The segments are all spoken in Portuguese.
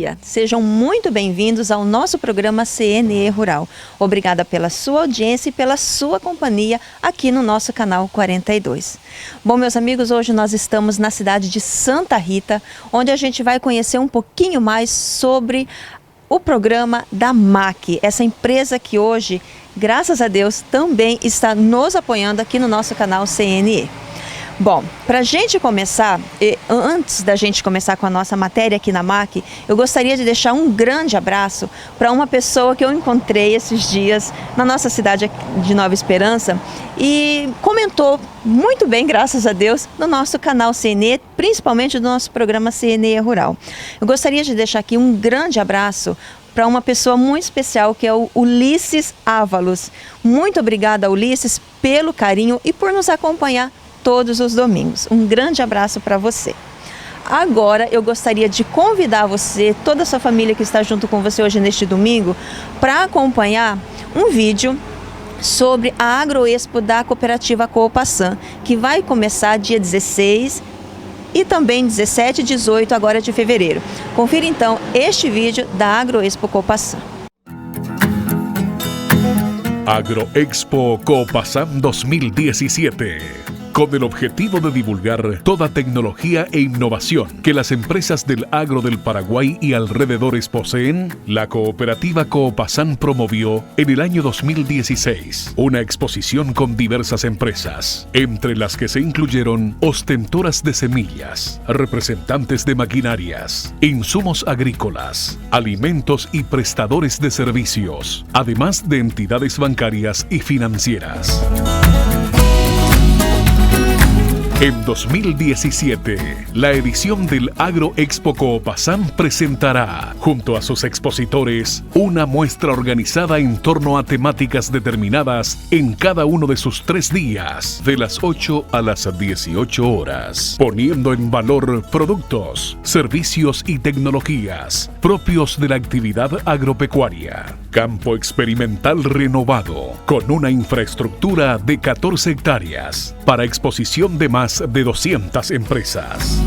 dia! Sejam muito bem-vindos ao nosso programa CNE Rural. Obrigada pela sua audiência e pela sua companhia aqui no nosso canal 42. Bom, meus amigos, hoje nós estamos na cidade de Santa Rita, onde a gente vai conhecer um pouquinho mais sobre o programa da MAC, essa empresa que hoje, graças a Deus, também está nos apoiando aqui no nosso canal CNE. Bom, para a gente começar, antes da gente começar com a nossa matéria aqui na MAC, eu gostaria de deixar um grande abraço para uma pessoa que eu encontrei esses dias na nossa cidade de Nova Esperança e comentou muito bem, graças a Deus, no nosso canal CNE, principalmente do nosso programa CNE Rural. Eu gostaria de deixar aqui um grande abraço para uma pessoa muito especial, que é o Ulisses Ávalos. Muito obrigada, Ulisses, pelo carinho e por nos acompanhar todos os domingos. Um grande abraço para você. Agora eu gostaria de convidar você, toda a sua família que está junto com você hoje neste domingo, para acompanhar um vídeo sobre a Agroexpo da Cooperativa Coopassan, que vai começar dia 16 e também 17 e 18 agora de fevereiro. Confira então este vídeo da Agroexpo Coopassan. Agroexpo Coopassan 2017. Con el objetivo de divulgar toda tecnología e innovación que las empresas del agro del Paraguay y alrededores poseen, la cooperativa Coopassan promovió en el año 2016 una exposición con diversas empresas, entre las que se incluyeron ostentoras de semillas, representantes de maquinarias, insumos agrícolas, alimentos y prestadores de servicios, además de entidades bancarias y financieras. En 2017, la edición del Agroexpo Coopassan presentará, junto a sus expositores, una muestra organizada en torno a temáticas determinadas en cada uno de sus 3 días, de las 8 a las 18 horas, poniendo en valor productos, servicios y tecnologías propios de la actividad agropecuaria. Campo experimental renovado, con una infraestructura de 14 hectáreas, para exposición de más de 200 empresas.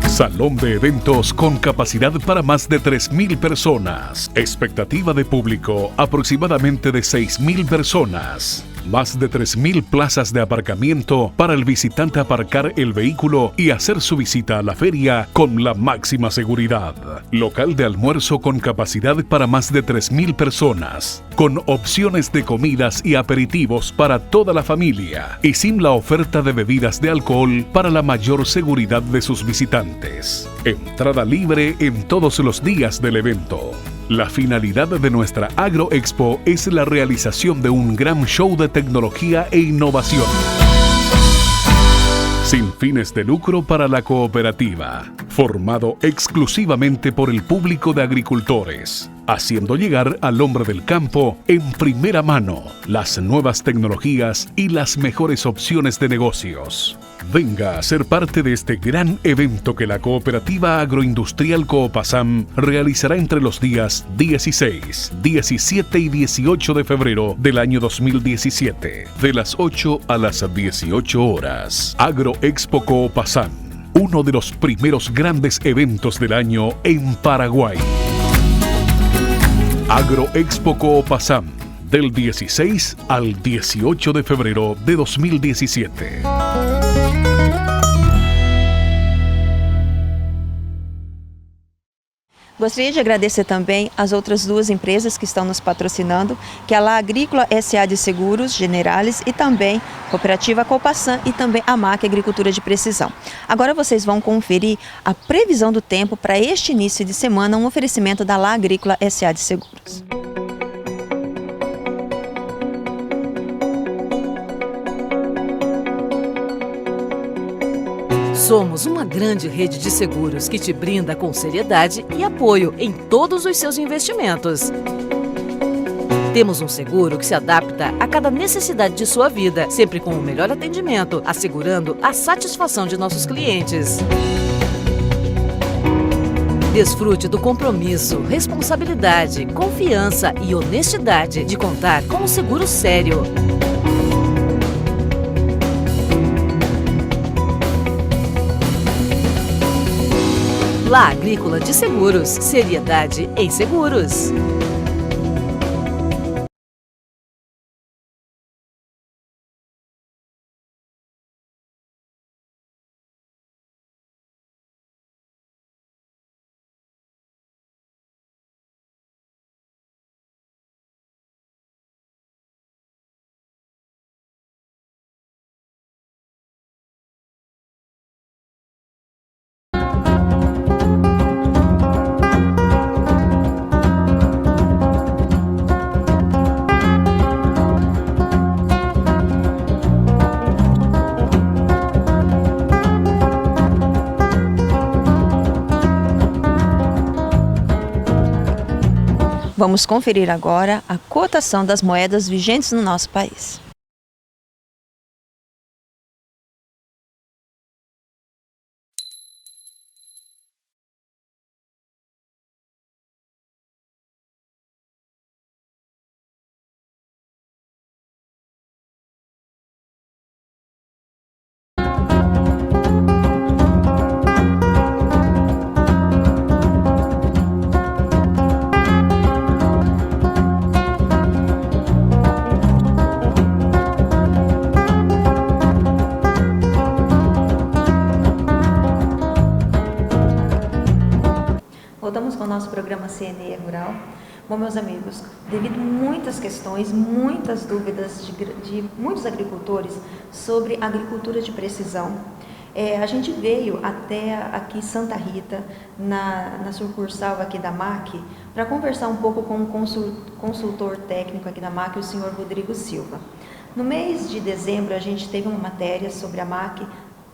Salón de eventos con capacidad para más de 3.000 personas. Expectativa de público aproximadamente de 6.000 personas. Más de 3.000 plazas de aparcamiento para el visitante aparcar el vehículo y hacer su visita a la feria con la máxima seguridad. Local de almuerzo con capacidad para más de 3.000 personas, con opciones de comidas y aperitivos para toda la familia y sin la oferta de bebidas de alcohol para la mayor seguridad de sus visitantes. Entrada libre en todos los días del evento. La finalidad de nuestra Agroexpo es la realización de un gran show de tecnología e innovación. Sin fines de lucro para la cooperativa, formado exclusivamente por el público de agricultores, haciendo llegar al hombre del campo en primera mano las nuevas tecnologías y las mejores opciones de negocios. Venga a ser parte de este gran evento que la Cooperativa Agroindustrial Coopassan realizará entre los días 16, 17 y 18 de febrero del año 2017, de las 8 a las 18 horas. Agroexpo Coopassan, uno de los primeros grandes eventos del año en Paraguay. Agroexpo Coopassan, del 16 al 18 de febrero de 2017. Gostaria de agradecer também as outras 2 empresas que estão nos patrocinando, que é a La Agrícola SA de Seguros Generales e também Cooperativa Coopassan e também a MAC Agricultura de Precisão. Agora vocês vão conferir a previsão do tempo para este início de semana, um oferecimento da La Agrícola SA de Seguros. Somos uma grande rede de seguros que te brinda com seriedade e apoio em todos os seus investimentos. Temos um seguro que se adapta a cada necessidade de sua vida, sempre com o melhor atendimento, assegurando a satisfação de nossos clientes. Desfrute do compromisso, responsabilidade, confiança e honestidade de contar com um seguro sério. La Agrícola de Seguros, seriedade em seguros. Vamos conferir agora a cotação das moedas vigentes no nosso país. Voltamos com o nosso programa CNE Rural. Bom, meus amigos, devido a muitas questões, muitas dúvidas de muitos agricultores sobre agricultura de precisão, a gente veio até aqui Santa Rita, na sucursal aqui da MAC, para conversar um pouco com o consultor técnico aqui da MAC, o senhor Rodrigo Silva. No mês de dezembro, a gente teve uma matéria sobre a MAC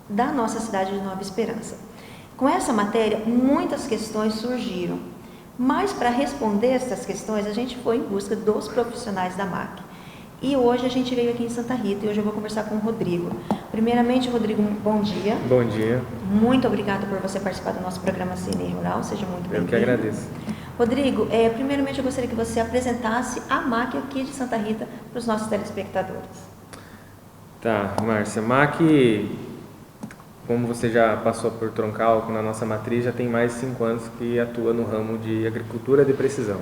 da nossa cidade de Nova Esperança. Com essa matéria, muitas questões surgiram, mas para responder essas questões, a gente foi em busca dos profissionais da MAC. E hoje a gente veio aqui em Santa Rita e hoje eu vou conversar com o Rodrigo. Primeiramente, Rodrigo, bom dia. Bom dia. Muito obrigada por você participar do nosso programa CNE Rural, seja muito bem-vindo. Eu que agradeço. Rodrigo, primeiramente eu gostaria que você apresentasse a MAC aqui de Santa Rita para os nossos telespectadores. Tá, Márcia, MAC, como você já passou por Troncal, na nossa matriz, já tem mais de 5 anos que atua no ramo de agricultura de precisão.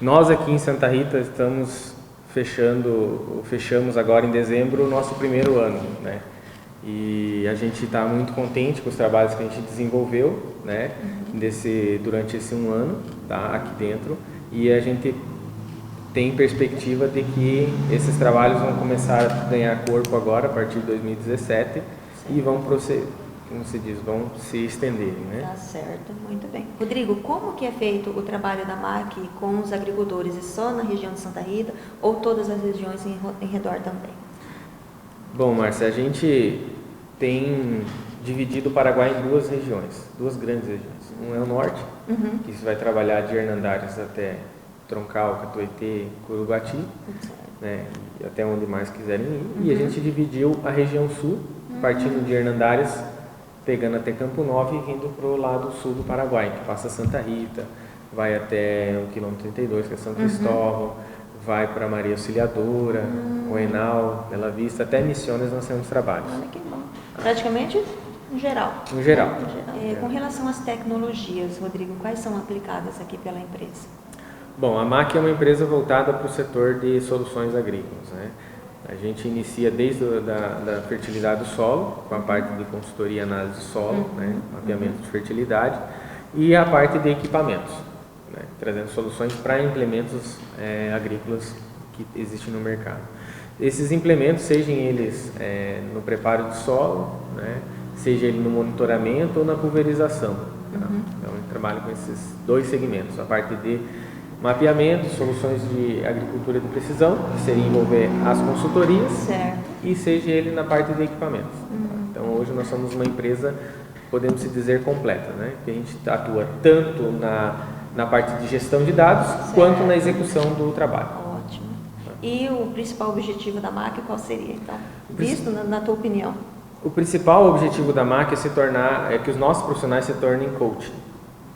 Nós aqui em Santa Rita fechamos agora em dezembro o nosso primeiro ano, né? E a gente está muito contente com os trabalhos que a gente desenvolveu, né? Durante esse 1 ano, tá? Aqui dentro, e a gente tem perspectiva de que esses trabalhos vão começar a ganhar corpo agora, a partir de 2017, e vão proceder, como se diz, vão se estenderem, né? Tá certo, muito bem. Rodrigo, como que é feito o trabalho da MAC com os agricultores? É só na região de Santa Rita ou todas as regiões em redor também? Bom, Márcia, a gente tem dividido o Paraguai em 2 regiões, 2 grandes regiões. Um é o norte, que vai trabalhar de Hernandares até Troncal, Catuetê, Curuguati, né, e até onde mais quiserem ir. E a gente dividiu a região sul, partindo de Hernandares, pegando até Campo Novo e indo para o lado sul do Paraguai, que passa Santa Rita, vai até o quilômetro 32, que é São Cristóvão, vai para Maria Auxiliadora, Oenal, Bela Vista, até Missiones nós temos trabalhos. Olha que bom. Praticamente em geral. Em geral. Com relação às tecnologias, Rodrigo, quais são aplicadas aqui pela empresa? Bom, a MAC é uma empresa voltada para o setor de soluções agrícolas, né? A gente inicia desde da fertilidade do solo, com a parte de consultoria e análise de solo, né? Mapeamento de fertilidade, e a parte de equipamentos, né? Trazendo soluções para implementos agrícolas que existem no mercado. Esses implementos, sejam eles no preparo do solo, né? Seja ele no monitoramento ou na pulverização. Tá? Então, eu trabalho com esses 2 segmentos, a parte de mapeamento, soluções de agricultura de precisão, que seria envolver as consultorias, certo, e seja ele na parte de equipamentos. Então, hoje nós somos uma empresa, podemos se dizer, completa, né? Que a gente atua tanto na parte de gestão de dados, certo, quanto na execução do trabalho. Ótimo. E o principal objetivo da MAC qual seria, então? Visto na tua opinião? O principal objetivo da MAC é que os nossos profissionais se tornem coaching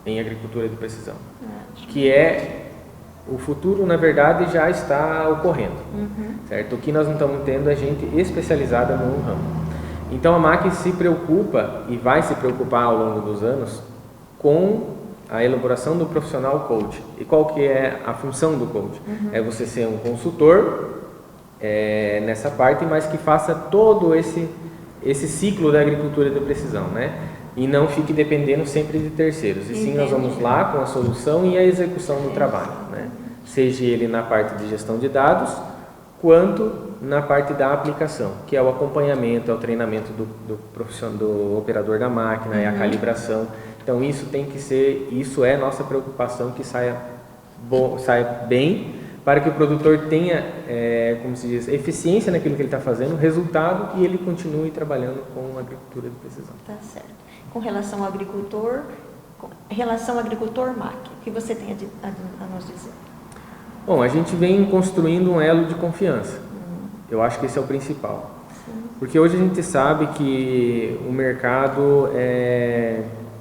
em agricultura de precisão, que é o futuro, na verdade, já está ocorrendo, certo? O que nós não estamos tendo é gente especializada no ramo. Então, a MAC se preocupa e vai se preocupar ao longo dos anos com a elaboração do profissional coach. E qual que é a função do coach? É você ser um consultor nessa parte, mas que faça todo esse ciclo da agricultura de precisão, né? E não fique dependendo sempre de terceiros. E sim, nós vamos lá com a solução e a execução do trabalho, né? Seja ele na parte de gestão de dados, quanto na parte da aplicação, que é o acompanhamento, é o treinamento do operador da máquina, é a calibração. Então isso é nossa preocupação, que saia bem, para que o produtor tenha, como se diz, eficiência naquilo que ele está fazendo, resultado, e ele continue trabalhando com agricultura de precisão. Tá certo. Com relação ao agricultor, máquina, o que você tem a nos dizer? Bom, a gente vem construindo um elo de confiança. Eu acho que esse é o principal. Sim. Porque hoje a gente sabe que o mercado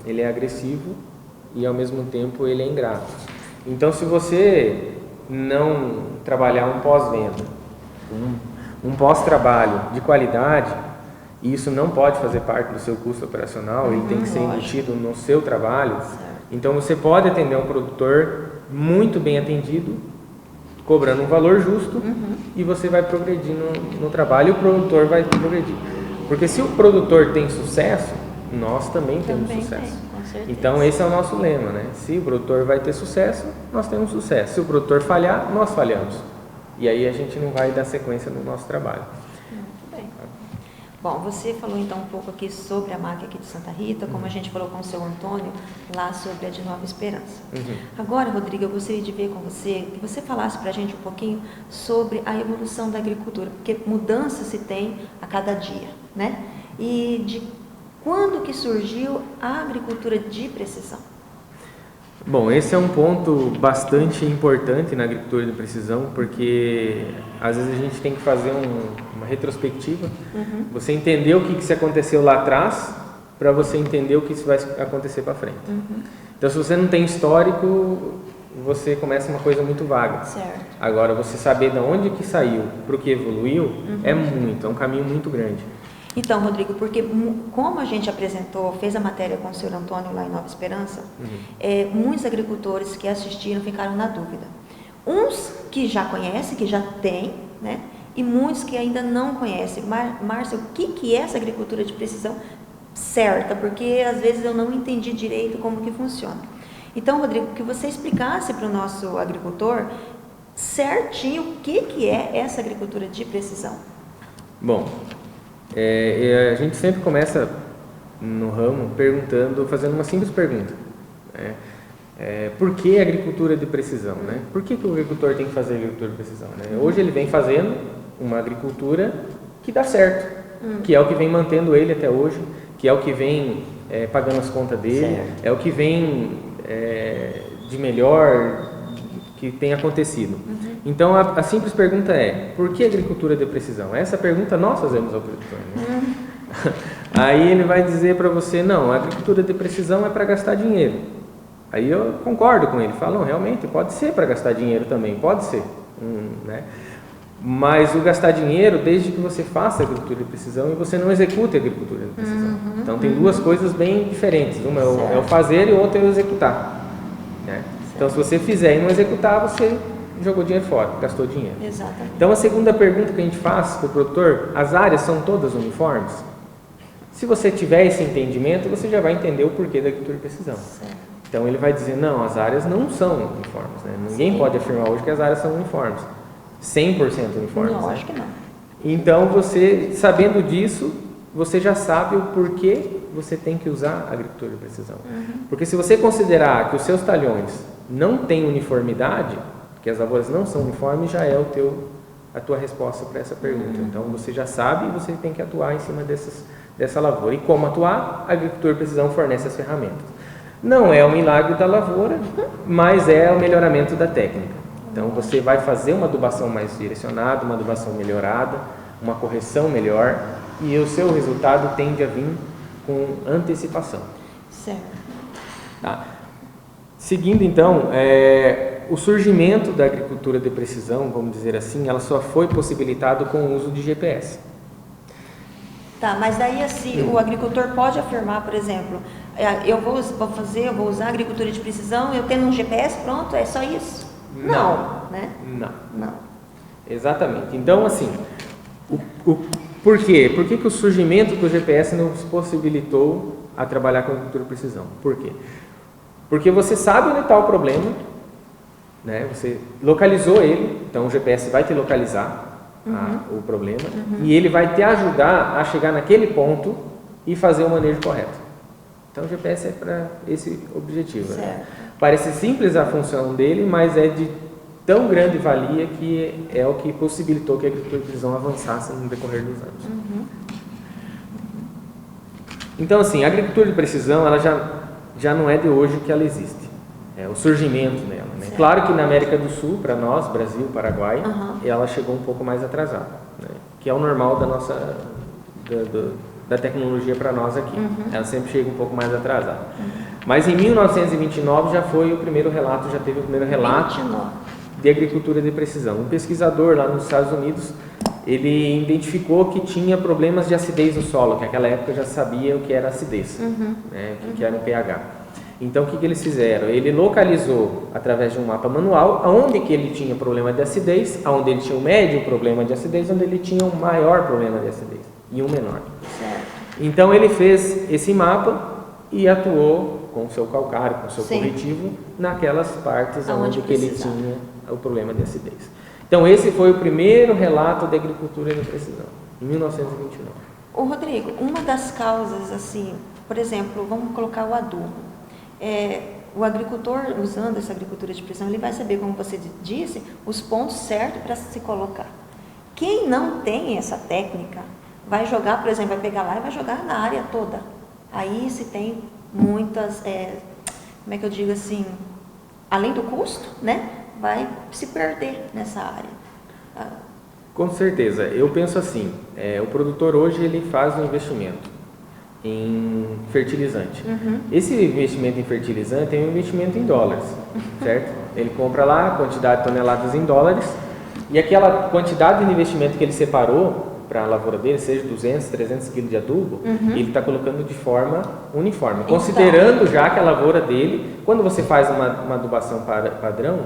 ele é agressivo e ao mesmo tempo ele é ingrato. Então, se você não trabalhar um pós-venda, um pós-trabalho de qualidade, e isso não pode fazer parte do seu custo operacional, ele tem que ser embutido no seu trabalho. Certo. Então, você pode atender um produtor muito bem atendido, cobrando um valor justo, e você vai progredir no trabalho, e o produtor vai progredir. Porque se o produtor tem sucesso, nós também temos sucesso. Com certeza. Então esse é o nosso lema, né? Se o produtor vai ter sucesso, nós temos sucesso. Se o produtor falhar, nós falhamos. E aí a gente não vai dar sequência no nosso trabalho. Muito bem. Bom, você falou então um pouco aqui sobre a máquina aqui de Santa Rita, como a gente falou com o seu Antônio, lá sobre a de Nova Esperança. Agora, Rodrigo, eu gostaria de ver com você, que você falasse para a gente um pouquinho sobre a evolução da agricultura, porque mudança se tem a cada dia, né? E de quando que surgiu a agricultura de precisão? Bom, esse é um ponto bastante importante na agricultura de precisão, porque às vezes a gente tem que fazer uma retrospectiva, você entender o que se aconteceu lá atrás, para você entender o que vai acontecer para frente. Então, se você não tem histórico, você começa uma coisa muito vaga. Certo. Agora, você saber de onde que saiu para o que evoluiu, é um caminho muito grande. Então, Rodrigo, porque como a gente fez a matéria com o senhor Antônio lá em Nova Esperança, muitos agricultores que assistiram ficaram na dúvida. Uns que já conhecem, que já têm, né? E muitos que ainda não conhecem. Márcia, o que é essa agricultura de precisão certa? Porque às vezes eu não entendi direito como que funciona. Então, Rodrigo, que você explicasse para o nosso agricultor certinho o que é essa agricultura de precisão. Bom, a gente sempre começa no ramo fazendo uma simples pergunta, né? Por que agricultura de precisão, né? Por que o agricultor tem que fazer agricultura de precisão, né? Hoje ele vem fazendo uma agricultura que dá certo, que é o que vem mantendo ele até hoje, que é o que vem pagando as contas dele, é o que vem de melhor que tem acontecido. Então a simples pergunta é: por que agricultura de precisão? Essa pergunta nós fazemos ao produtor, né? Aí ele vai dizer para você: não, a agricultura de precisão é para gastar dinheiro. Aí eu concordo com ele, falo: não, realmente pode ser para gastar dinheiro também, pode ser, né? Mas o gastar dinheiro desde que você faça agricultura de precisão e você não execute a agricultura de precisão. Então tem duas coisas bem diferentes, uma é o fazer e o outro é o executar, né? Então se você fizer e não executar, você jogou dinheiro fora, gastou dinheiro. Exatamente. Então a segunda pergunta que a gente faz para o produtor: as áreas são todas uniformes? Se você tiver esse entendimento, você já vai entender o porquê da agricultura de precisão. Certo. Então ele vai dizer: não, as áreas não são uniformes, né? Ninguém pode afirmar hoje que as áreas são uniformes, 100% uniformes. Não, né? acho que não. Então você, sabendo disso, você já sabe o porquê você tem que usar a agricultura de precisão. Porque se você considerar que os seus talhões não têm uniformidade, que as lavouras não são uniformes, já é a tua resposta para essa pergunta. Então você já sabe e você tem que atuar em cima dessa lavoura. E como atuar? A agricultura de precisão fornece as ferramentas. Não é o milagre da lavoura, mas é o melhoramento da técnica. Então você vai fazer uma adubação mais direcionada, uma adubação melhorada, uma correção melhor, e o seu resultado tende a vir com antecipação. Certo. Tá. Seguindo então, o surgimento da agricultura de precisão, vamos dizer assim, ela só foi possibilitado com o uso de GPS. Tá, mas daí assim, o agricultor pode afirmar, por exemplo, eu vou usar agricultura de precisão, eu tendo um GPS, pronto, é só isso? Não, né? Não. Exatamente. Então, assim, por quê? Por que o surgimento do GPS nos possibilitou a trabalhar com agricultura de precisão? Por quê? Porque você sabe onde está o problema, né? Você localizou ele, então o GPS vai te localizar o problema, e ele vai te ajudar a chegar naquele ponto e fazer o manejo correto. Então o GPS é para esse objetivo. Né? Parece simples a função dele, mas é de tão grande valia que é o que possibilitou que a agricultura de precisão avançasse no decorrer dos anos. Então, assim, a agricultura de precisão, ela já não é de hoje que ela existe. É o surgimento dela. Né? Claro que na América do Sul, para nós, Brasil, Paraguai, ela chegou um pouco mais atrasada, né? Que é o normal da nossa da tecnologia para nós aqui. Ela sempre chega um pouco mais atrasada. Mas em 1929 já teve o primeiro relato de agricultura de precisão. Um pesquisador lá nos Estados Unidos, ele identificou que tinha problemas de acidez no solo, que naquela época já sabia o que era acidez, né, o que era um pH. Então o que eles fizeram? Ele localizou através de um mapa manual aonde que ele tinha problema de acidez, aonde ele tinha um médio problema de acidez, onde ele tinha um maior problema de acidez e um menor. Então ele fez esse mapa e atuou com o seu calcário, com o seu corretivo naquelas partes onde que ele tinha o problema de acidez. Então esse foi o primeiro relato de agricultura de precisão, em 1929. Ô Rodrigo, uma das causas, assim, por exemplo, vamos colocar o adubo. O agricultor, usando essa agricultura de precisão, ele vai saber, como você disse, os pontos certos para se colocar. Quem não tem essa técnica, vai jogar, por exemplo, vai pegar lá e vai jogar na área toda. Aí se tem muitas, como é que eu digo assim, além do custo, né, vai se perder nessa área. Com certeza. Eu penso assim, o produtor hoje ele faz um investimento em fertilizante. Esse investimento em fertilizante é um investimento em dólares, certo? Ele compra lá a quantidade de toneladas em dólares e aquela quantidade de investimento que ele separou para a lavoura dele, seja 200, 300 quilos de adubo, ele está colocando de forma uniforme, considerando já que a lavoura dele, quando você faz uma adubação padrão,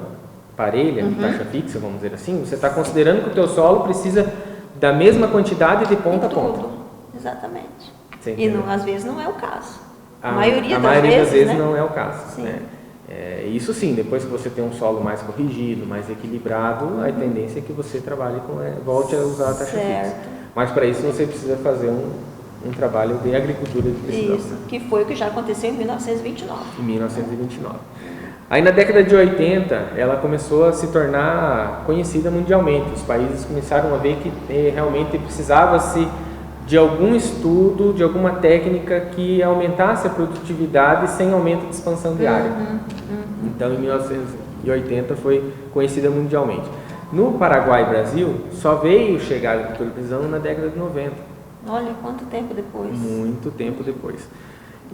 parelha, taxa fixa, vamos dizer assim, você está considerando que o teu solo precisa da mesma quantidade de ponta a ponta. Exatamente. E às vezes não é o caso. A maioria das vezes, né? Não é o caso. Sim. Né? Isso sim, depois que você tem um solo mais corrigido, mais equilibrado, a tendência é que você trabalhe volte a usar a taxa fixa. Mas para isso você precisa fazer um trabalho de agricultura de precisão. Isso, que foi o que já aconteceu em 1929. Em 1929. Aí na década de 80, ela começou a se tornar conhecida mundialmente. Os países começaram a ver que realmente precisava-se de algum estudo, de alguma técnica que aumentasse a produtividade sem aumento de expansão de área. Então, em 1980 foi conhecida mundialmente. No Paraguai e Brasil, só veio chegar a agricultura de precisão na década de 90. Olha, quanto tempo depois? Muito tempo depois.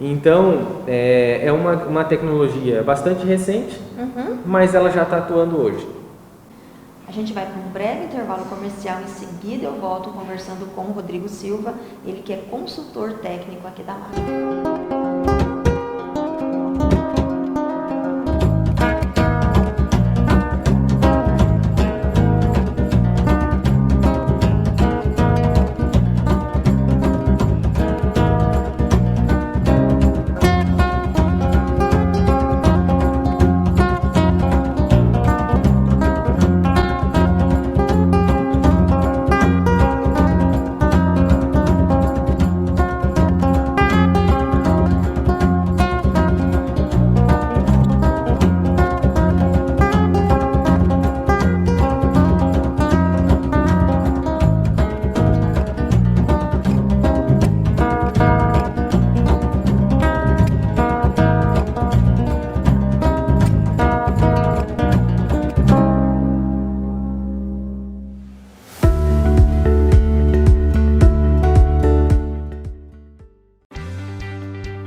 Então, é uma tecnologia bastante recente, mas ela já está atuando hoje. A gente vai para um breve intervalo comercial, em seguida eu volto conversando com o Rodrigo Silva, ele que é consultor técnico aqui da marca.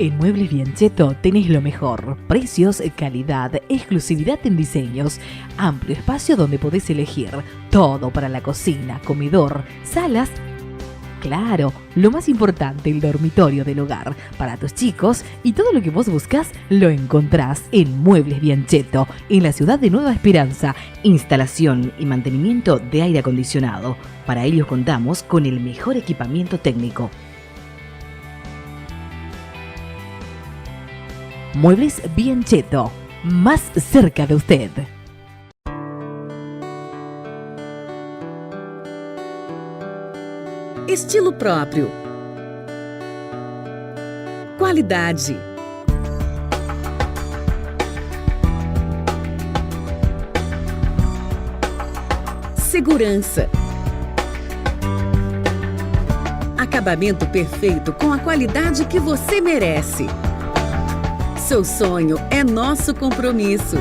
En Muebles Bien Cheto tenés lo mejor, precios, calidad, exclusividad en diseños, amplio espacio donde podés elegir todo para la cocina, comedor, salas Claro, lo más importante, el dormitorio del hogar para tus chicos, y todo lo que vos buscas lo encontrás en Muebles Bianchetto, en la ciudad de Nueva Esperanza. Instalación y mantenimiento de aire acondicionado. Para ello contamos con el mejor equipamiento técnico. Muebles Bianchetto, más cerca de usted. Estilo próprio. Qualidade. Segurança. Acabamento perfeito com a qualidade que você merece. Seu sonho é nosso compromisso.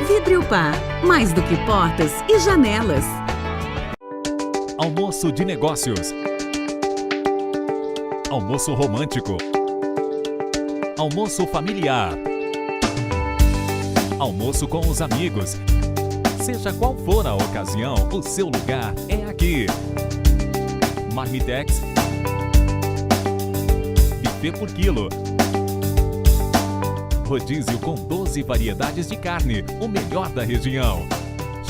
Vidriopar, mais do que portas e janelas. Almoço de negócios. Almoço romântico. Almoço familiar. Almoço com os amigos. Seja qual for a ocasião, o seu lugar é aqui. Marmitex. Buffet por quilo. Rodízio com 12 variedades de carne, o melhor da região.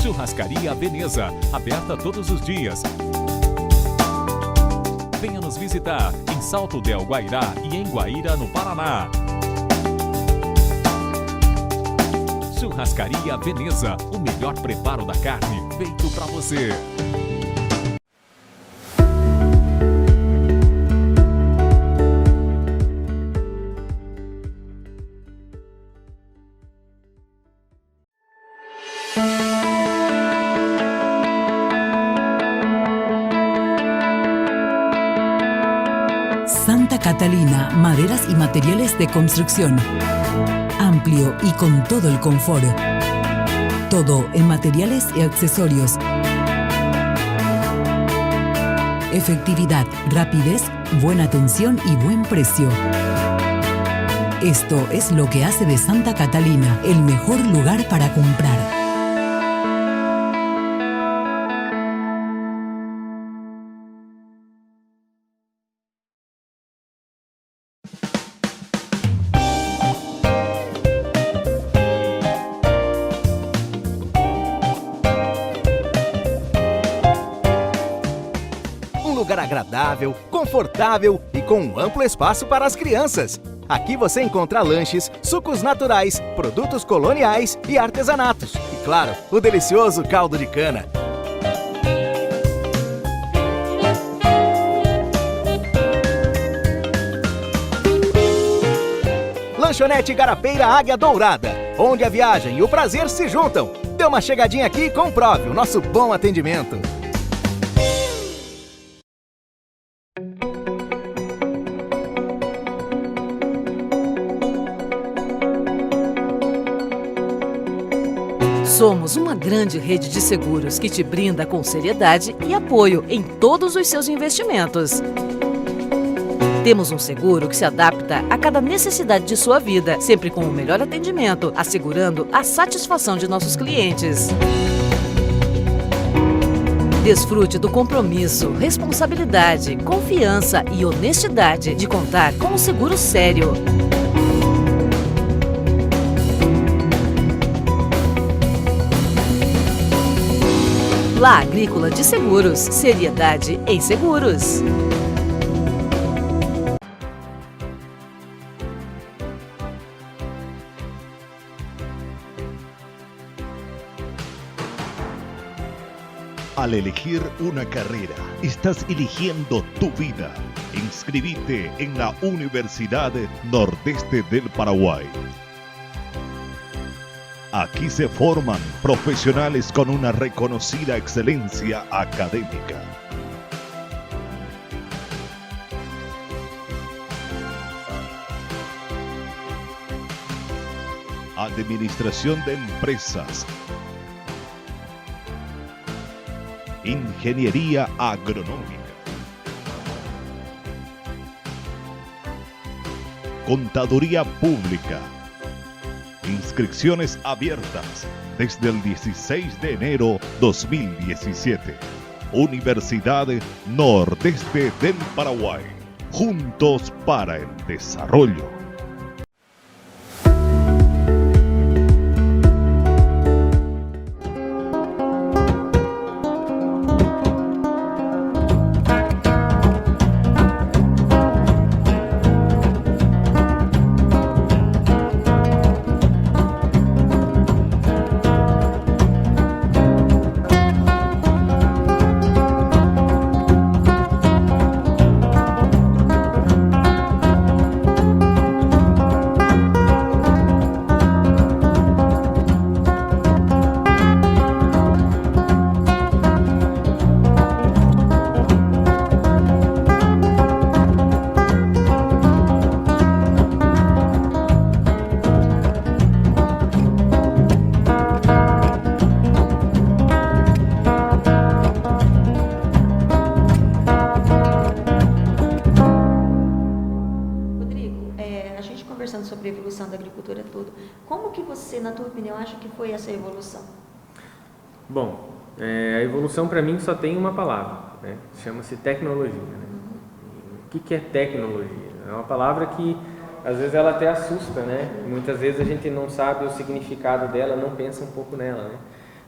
Churrascaria Veneza, aberta todos os dias. Venha nos visitar em Salto del Guairá e em Guaíra, no Paraná. Churrascaria Veneza, o melhor preparo da carne feito para você. Santa Catalina, maderas y materiales de construcción. Amplio y con todo el confort. Todo en materiales y accesorios. Efectividad, rapidez, buena atención y buen precio. Esto es lo que hace de Santa Catalina el mejor lugar para comprar. Agradável, confortável e com um amplo espaço para as crianças. Aqui você encontra lanches, sucos naturais, produtos coloniais e artesanatos. E claro, o delicioso caldo de cana. Lanchonete Garapeira Águia Dourada, onde a viagem e o prazer se juntam. Dê uma chegadinha aqui e comprove o nosso bom atendimento. Somos uma grande rede de seguros que te brinda com seriedade e apoio em todos os seus investimentos. Temos um seguro que se adapta a cada necessidade de sua vida, sempre com o melhor atendimento, assegurando a satisfação de nossos clientes. Desfrute do compromisso, responsabilidade, confiança e honestidade de contar com um seguro sério. La Agrícola de Seguros, seriedade em seguros. Al elegir una carrera, estás eligiendo tu vida. Inscribite en la Universidad Nordeste del Paraguay. Aquí se forman profesionales con una reconocida excelencia académica. Administración de empresas, Ingeniería agronómica. Contaduría pública. Inscripciones abiertas desde el 16 de enero 2017. Universidad Nordeste del Paraguay. Juntos para el desarrollo. Sobre a evolução da agricultura tudo. Como que você, na tua opinião, acha que foi essa evolução? Bom, a evolução para mim só tem uma palavra, né? Chama-se tecnologia. Né? O que é tecnologia? É uma palavra que às vezes ela até assusta, né? Muitas vezes a gente não sabe o significado dela, não pensa um pouco nela, né?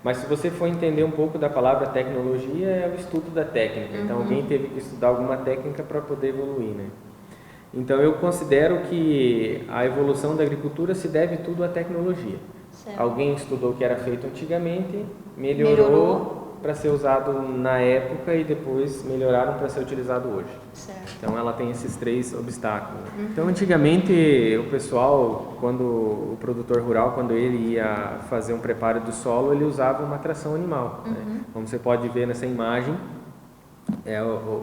Mas se você for entender um pouco da palavra tecnologia, é o estudo da técnica. Então alguém teve que estudar alguma técnica para poder evoluir, né? Então eu considero que a evolução da agricultura se deve tudo à tecnologia. Certo. Alguém estudou o que era feito antigamente, melhorou para ser usado na época e depois melhoraram para ser utilizado hoje. Certo. Então ela tem esses três obstáculos. Então antigamente o pessoal, o produtor rural, quando ele ia fazer um preparo do solo, ele usava uma tração animal. Né? Como você pode ver nessa imagem,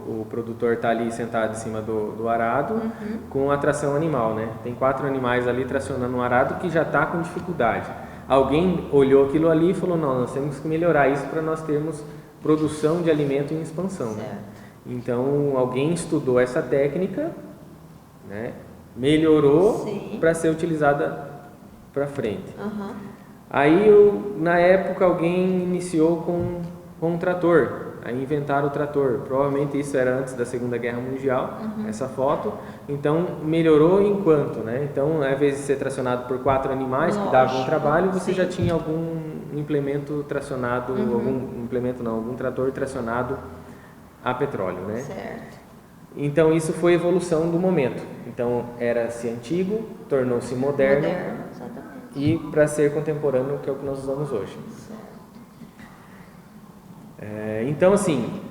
o produtor está ali sentado em cima do arado com a tração animal, né? Tem 4 animais ali tracionando um arado que já está com dificuldade. Alguém olhou aquilo ali e falou, não, nós temos que melhorar isso para nós termos produção de alimento em expansão. Né? Então alguém estudou essa técnica, né? Melhorou para ser utilizada para frente. Aí na época alguém iniciou com um trator. Aí inventaram o trator, provavelmente isso era antes da Segunda Guerra Mundial, essa foto, então melhorou enquanto, né? Então, ao invés de ser tracionado por 4 animais que davam trabalho, você já tinha algum implemento tracionado, algum trator tracionado a petróleo, né? Certo. Então isso foi a evolução do momento. Então era-se antigo, tornou-se moderno e para ser contemporâneo, que é o que nós usamos hoje. Então, assim,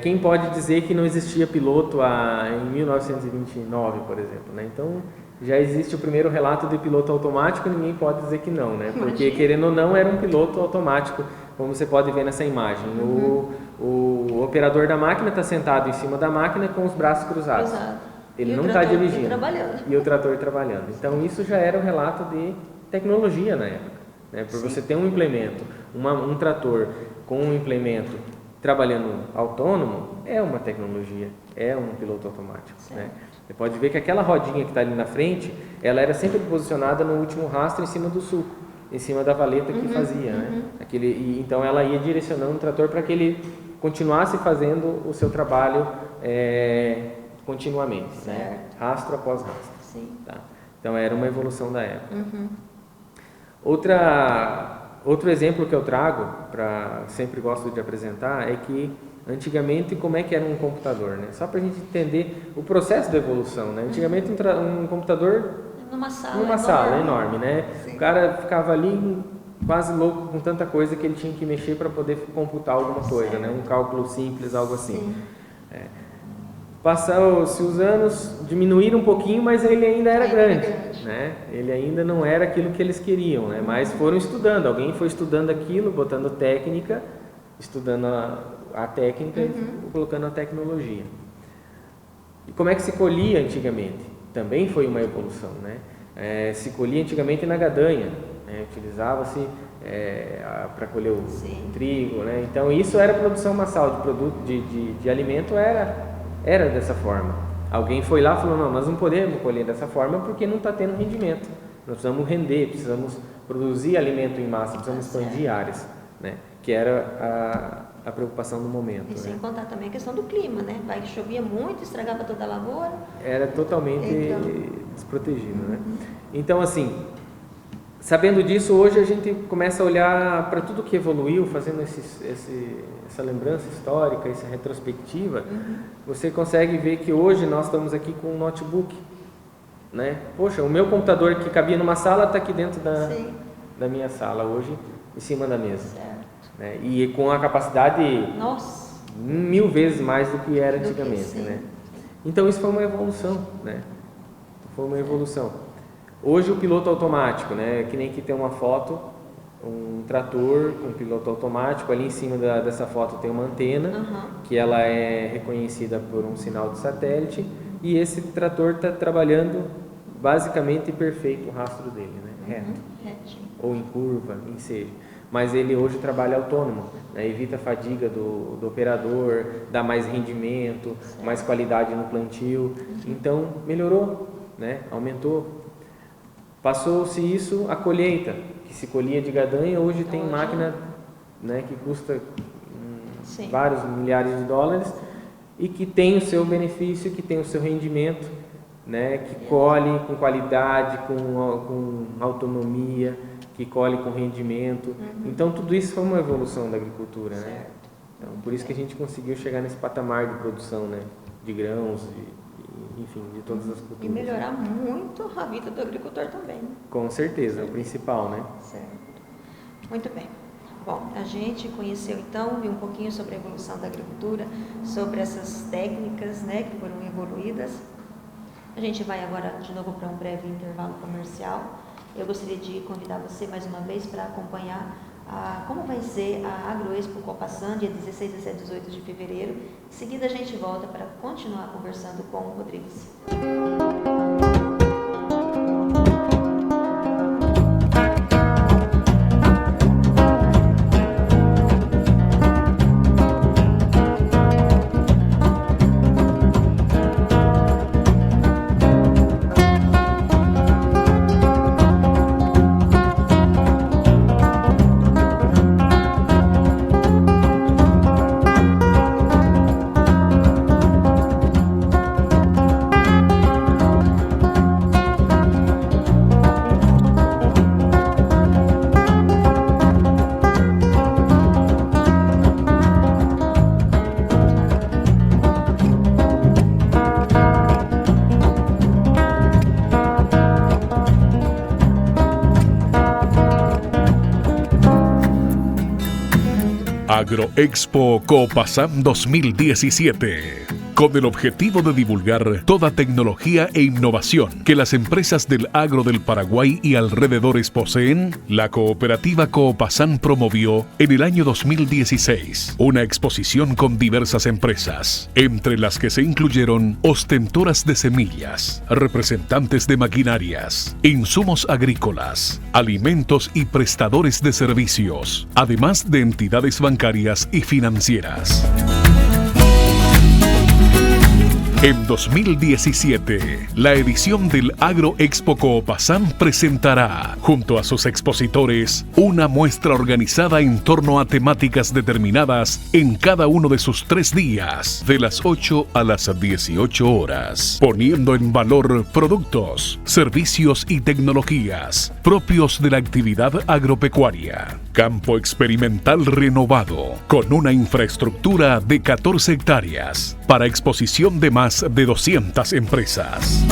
quem pode dizer que não existia piloto em 1929, por exemplo, né? Então, já existe o primeiro relato de piloto automático, ninguém pode dizer que não, né? Porque, querendo ou não, era um piloto automático, como você pode ver nessa imagem. O operador da máquina está sentado em cima da máquina com os braços cruzados. Ele não está dirigindo. E o trator trabalhando. Então, isso já era um relato de tecnologia na época, né? Por você ter um implemento, um trator com um implemento trabalhando autônomo, é uma tecnologia, é um piloto automático. Né? Você pode ver que aquela rodinha que está ali na frente, ela era sempre posicionada no último rastro em cima do suco, em cima da valeta que fazia. Né? Então ela ia direcionando o trator para que ele continuasse fazendo o seu trabalho continuamente, né? Rastro após rastro. Tá? Então era uma evolução da época. Outro exemplo que eu trago, sempre gosto de apresentar, é que antigamente como é que era um computador, né? Só para a gente entender o processo da evolução, né? Antigamente um computador numa sala enorme, né? O cara ficava ali quase louco com tanta coisa que ele tinha que mexer para poder computar alguma coisa, né? Um cálculo simples, algo assim. Passaram-se os anos, diminuíram um pouquinho, mas ele ainda era grande, né? Ele ainda não era aquilo que eles queriam, né? Mas foram estudando, alguém foi estudando aquilo, botando técnica, estudando a técnica e colocando a tecnologia. E como é que se colhia antigamente? Também foi uma evolução, né? Se colhia antigamente na gadanha, né? Utilizava-se para colher o trigo, né? Então isso era produção massal de produto de alimento, era dessa forma. Alguém foi lá e falou, não, nós não podemos colher dessa forma porque não está tendo rendimento. Nós precisamos render, precisamos produzir alimento em massa, precisamos expandir áreas, né? Que era a preocupação do momento. E sem contar também a questão do clima, né? Vai que chovia muito, estragava toda a lavoura. Era totalmente desprotegido, né? Então, assim, sabendo disso, hoje a gente começa a olhar para tudo que evoluiu, fazendo essa lembrança histórica, essa retrospectiva. Você consegue ver que hoje nós estamos aqui com um notebook, né? Poxa, o meu computador que cabia numa sala está aqui dentro da minha sala hoje, em cima da mesa. Certo. Né? E com a capacidade 1000 vezes mais do que era antigamente, né? Então isso foi uma evolução, né? Foi uma evolução. Hoje o piloto automático, né? Que nem que tem uma foto, um trator com piloto automático, ali em cima dessa foto tem uma antena, que ela é reconhecida por um sinal de satélite, e esse trator está trabalhando basicamente perfeito o rastro dele, né? Reto, ou em curva, em seja. Mas ele hoje trabalha autônomo, né? Evita a fadiga do operador, dá mais rendimento, mais qualidade no plantio. Então, melhorou, né? Aumentou. Passou-se isso, a colheita, que se colhia de gadanha, hoje tem máquina, né, que custa vários milhares de dólares e que tem o seu benefício, que tem o seu rendimento, né, que colhe com qualidade, com autonomia, que colhe com rendimento. Então tudo isso foi uma evolução da agricultura, né? Então, por isso que a gente conseguiu chegar nesse patamar de produção, né, de grãos, enfim, de todas as culturas. E melhorar muito a vida do agricultor também, né? Com certeza, é o principal, né? Certo. Muito bem. Bom, a gente conheceu então, viu um pouquinho sobre a evolução da agricultura, sobre essas técnicas, né, que foram evoluídas. A gente vai agora de novo para um breve intervalo comercial. Eu gostaria de convidar você mais uma vez para acompanhar como vai ser a Agroexpo Copasan, dia 16, 17 e 18 de fevereiro. Em seguida a gente volta para continuar conversando com o Rodrigues. Agroexpo Copasan 2017. Con el objetivo de divulgar toda tecnología e innovación que las empresas del agro del Paraguay y alrededores poseen, la cooperativa Copasan promovió en el año 2016 una exposición con diversas empresas, entre las que se incluyeron ostentoras de semillas, representantes de maquinarias, insumos agrícolas, alimentos y prestadores de servicios, además de entidades bancarias y financieras. En 2017, la edición del Agroexpo Copasan presentará, junto a sus expositores, una muestra organizada en torno a temáticas determinadas en cada uno de sus 3 días, de las 8 a las 18 horas, poniendo en valor productos, servicios y tecnologías propios de la actividad agropecuaria. Campo experimental renovado, con una infraestructura de 14 hectáreas, para exposición de más de 200 empresas.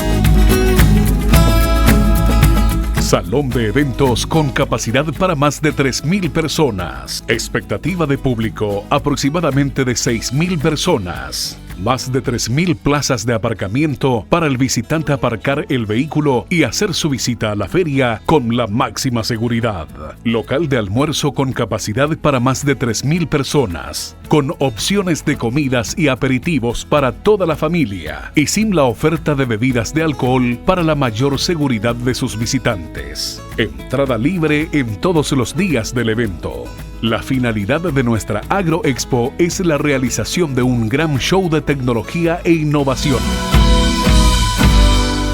Salón de eventos con capacidad para más de 3.000 personas. Expectativa de público aproximadamente de 6.000 personas. Más de 3.000 plazas de aparcamiento para el visitante aparcar el vehículo y hacer su visita a la feria con la máxima seguridad. Local de almuerzo con capacidad para más de 3.000 personas, con opciones de comidas y aperitivos para toda la familia y sin la oferta de bebidas de alcohol para la mayor seguridad de sus visitantes. Entrada libre en todos los días del evento. La finalidad de nuestra Agroexpo es la realización de un gran show de tecnología e innovación.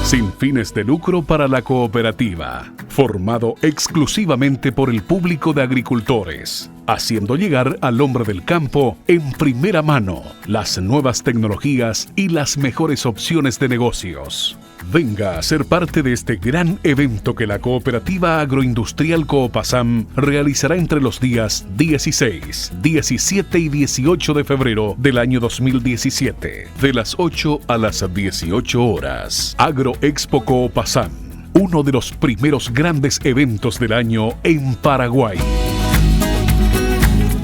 Sin fines de lucro para la cooperativa, formado exclusivamente por el público de agricultores, haciendo llegar al hombre del campo en primera mano las nuevas tecnologías y las mejores opciones de negocios. Venga a ser parte de este gran evento que la Cooperativa Agroindustrial Coopasam realizará entre los días 16, 17 y 18 de febrero del año 2017, de las 8 a las 18 horas. Agroexpo Coopasam, uno de los primeros grandes eventos del año en Paraguay.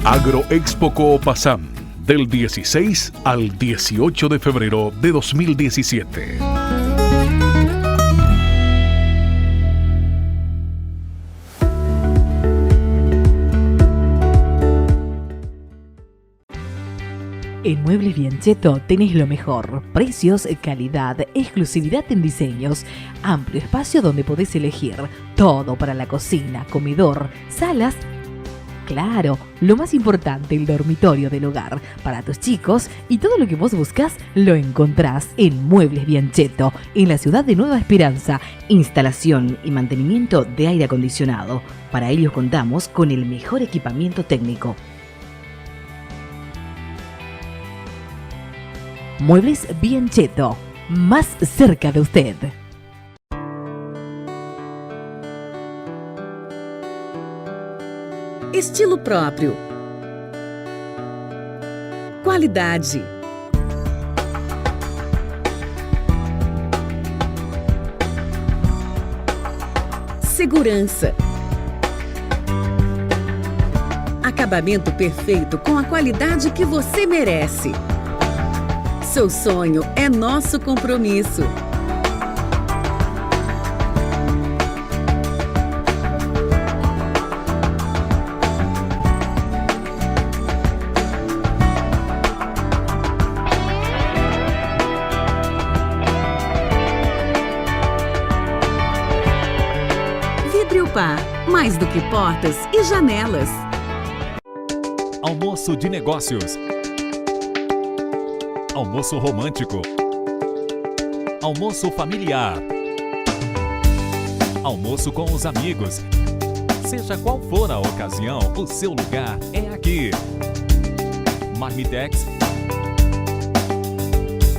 Agroexpo Coopasam, del 16 al 18 de febrero de 2017. En Muebles Bianchetto tenés lo mejor: precios, calidad, exclusividad en diseños, amplio espacio donde podés elegir todo para la cocina, comedor, salas. Claro, lo más importante, el dormitorio del hogar para tus chicos, y todo lo que vos buscas lo encontrás en Muebles Bianchetto, en la ciudad de Nueva Esperanza. Instalación y mantenimiento de aire acondicionado. Para ello contamos con el mejor equipamiento técnico. Muebles Bianchetto, más cerca de usted. Estilo próprio. Qualidade. Segurança. Acabamento perfeito com a qualidade que você merece. Seu sonho é nosso compromisso. Vidriopar, mais do que portas e janelas. Almoço de negócios. Almoço romântico. Almoço familiar. Almoço com os amigos. Seja qual for a ocasião, o seu lugar é aqui. Marmitex.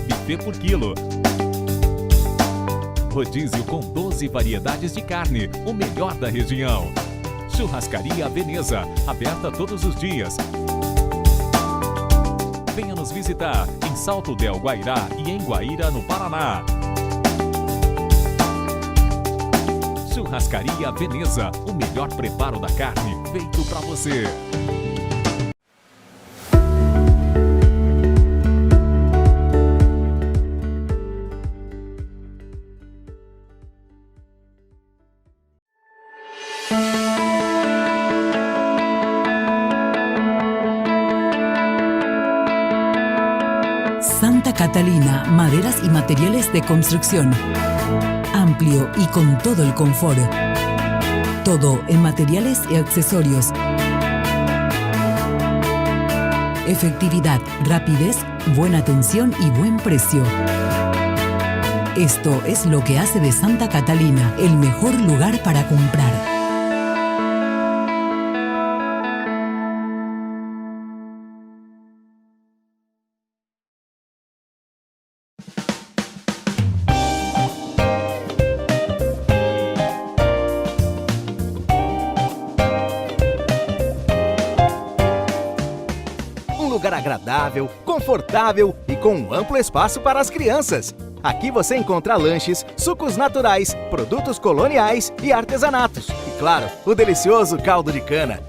Buffet por quilo. Rodízio com 12 variedades de carne, o melhor da região. Churrascaria Veneza, aberta todos os dias. Venha nos visitar em Salto del Guairá e em Guaíra, no Paraná. Churrascaria Veneza, o melhor preparo da carne feito para você. Santa Catalina, maderas y materiales de construcción. Amplio y con todo el confort. Todo en materiales y accesorios. Efectividad, rapidez, buena atención y buen precio. Esto es lo que hace de Santa Catalina el mejor lugar para comprar. Agradável, confortável e com um amplo espaço para as crianças. Aqui você encontra lanches, sucos naturais, produtos coloniais e artesanatos. E claro, o delicioso caldo de cana.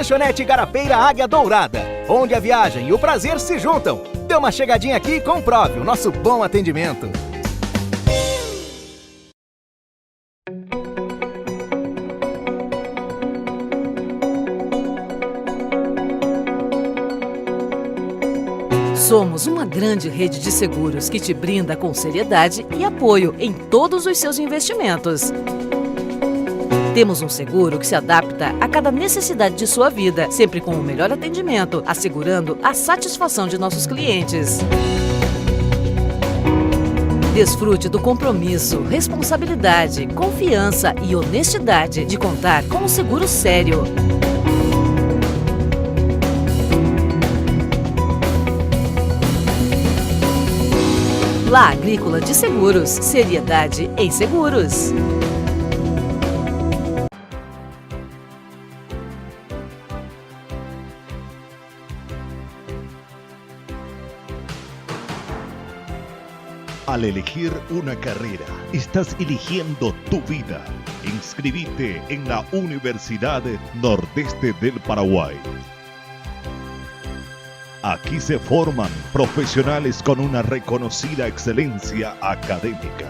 Lanchonete Garapeira Águia Dourada, onde a viagem e o prazer se juntam. Dê uma chegadinha aqui e comprove o nosso bom atendimento. Somos uma grande rede de seguros que te brinda com seriedade e apoio em todos os seus investimentos. Temos um seguro que se adapta a cada necessidade de sua vida, sempre com o melhor atendimento, assegurando a satisfação de nossos clientes. Desfrute do compromisso, responsabilidade, confiança e honestidade de contar com um seguro sério. La Agrícola de Seguros, seriedade em seguros. Al elegir una carrera, estás eligiendo tu vida. Inscribite en la Universidad Nordeste del Paraguay. Aquí se forman profesionales con una reconocida excelencia académica.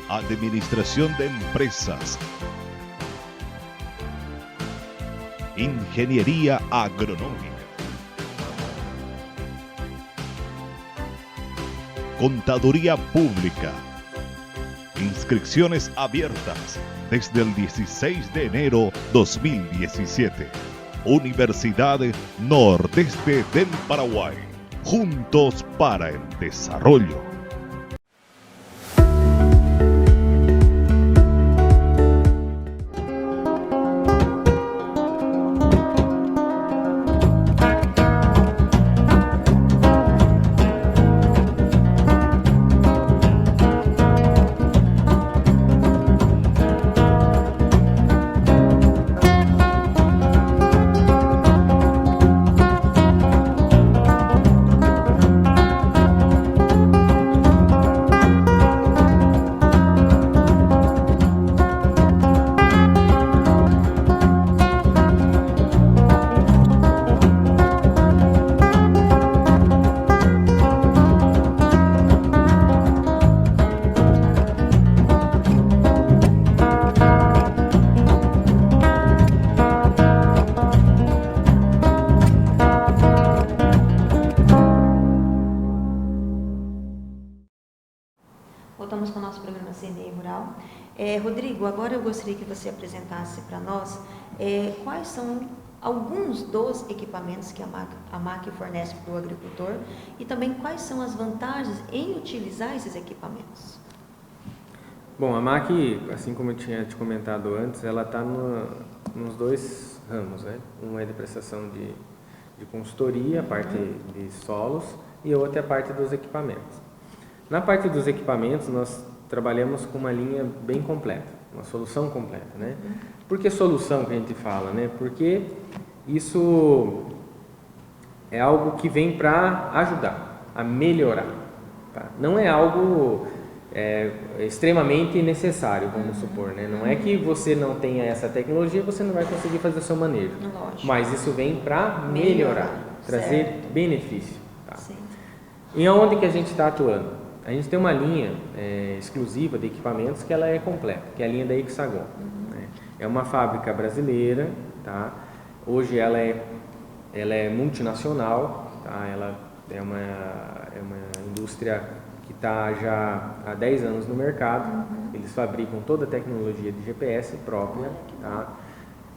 Administración de empresas. Ingeniería agronómica. Contaduría pública. Inscripciones abiertas desde el 16 de enero 2017. Universidad Nordeste del Paraguay. Juntos para el desarrollo. Voltamos com o nosso programa CNE Rural. Rodrigo, agora eu gostaria que você apresentasse para nós quais são alguns dos equipamentos que a MAC fornece para o agricultor e também quais são as vantagens em utilizar esses equipamentos. Bom, a MAC, assim como eu tinha te comentado antes, ela está nos dois ramos, né? Um é de prestação de consultoria, a parte de solos, e a outra é a parte dos equipamentos. Na parte dos equipamentos, nós trabalhamos com uma linha bem completa, uma solução completa, né? Por que solução que a gente fala, né? Porque isso é algo que vem para ajudar, a melhorar, tá? Não é algo extremamente necessário, vamos supor, né? Não é que você não tenha essa tecnologia, você não vai conseguir fazer o seu manejo. Lógico. Mas isso vem para melhorar, trazer benefício, tá? Sim. E aonde que a gente está atuando? A gente tem uma linha exclusiva de equipamentos que ela é completa, que é a linha da Hexagon. Né? É uma fábrica brasileira, tá? Hoje ela é multinacional, tá? Ela é uma indústria que está já há 10 anos no mercado. Eles fabricam toda a tecnologia de GPS própria, tá?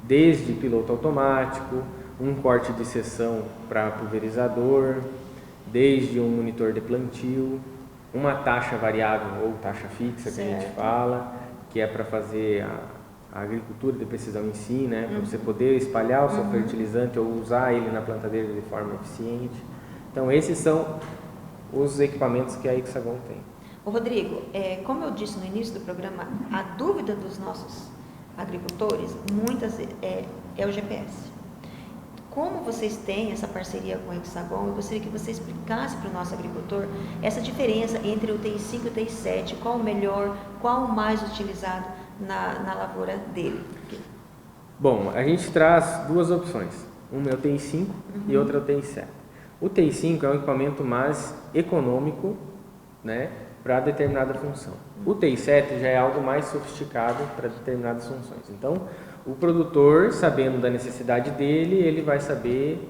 Desde piloto automático, um corte de seção para pulverizador, desde um monitor de plantio, uma taxa variável ou taxa fixa, que a gente fala, que é para fazer a agricultura de precisão em si, né? Para você poder espalhar o seu fertilizante ou usar ele na plantadeira de forma eficiente. Então, esses são os equipamentos que a Hexagon tem. Ô Rodrigo, como eu disse no início do programa, a dúvida dos nossos agricultores, muitas é o GPS. como vocês têm essa parceria com o Hexagon, eu gostaria que você explicasse para o nosso agricultor essa diferença entre o TI5 e o TI7, qual o melhor, qual o mais utilizado na lavoura dele. Bom, a gente traz duas opções, uma é o TI5 e outra é o TI7. O TI5 é um equipamento mais econômico, né, para determinada função. O TI7 já é algo mais sofisticado para determinadas funções. Então, o produtor, sabendo da necessidade dele, ele vai saber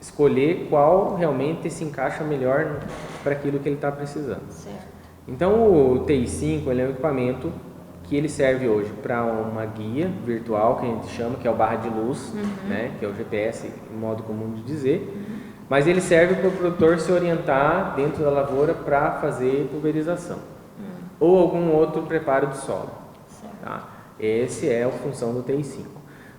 escolher qual realmente se encaixa melhor para aquilo que ele está precisando. Certo. Então, o TI5 ele é um equipamento que ele serve hoje para uma guia virtual, que a gente chama, que é o barra de luz, né, que é o GPS, em modo comum de dizer, mas ele serve para o produtor se orientar dentro da lavoura para fazer pulverização ou algum outro preparo do solo. Tá? Essa é a função do TI5.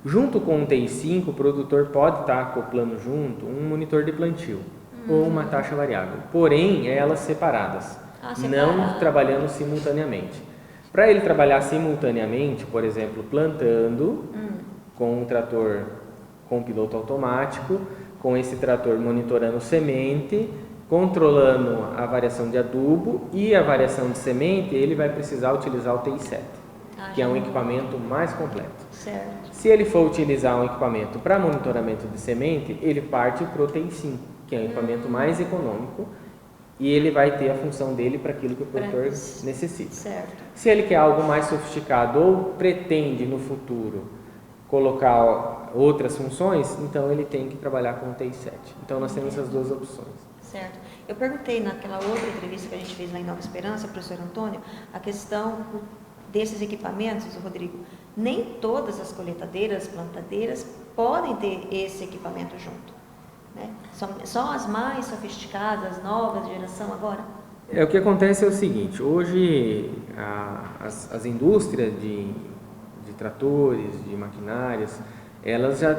Junto com o TI5, o produtor pode estar acoplando junto um monitor de plantio ou uma taxa variável, porém elas separadas, não trabalhando simultaneamente. Para ele trabalhar simultaneamente, por exemplo, plantando com um trator com piloto automático, com esse trator monitorando semente, controlando a variação de adubo e a variação de semente, ele vai precisar utilizar o TI7, que é um equipamento mais completo. Certo. Se ele for utilizar um equipamento para monitoramento de semente, ele parte para o TI5, que é um equipamento mais econômico, e ele vai ter a função dele para aquilo que o produtor necessita. Certo. Se ele quer algo mais sofisticado ou pretende no futuro colocar outras funções, então ele tem que trabalhar com o TI7. Então nós temos essas duas opções. Certo. Eu perguntei naquela outra entrevista que a gente fez lá em Nova Esperança, professor Antônio, a questão desses equipamentos, Rodrigo. Nem todas as colheitadeiras, plantadeiras podem ter esse equipamento junto. Né? Só as mais sofisticadas, novas, geração agora? O que acontece é o seguinte, hoje as indústrias de tratores, de maquinárias, elas já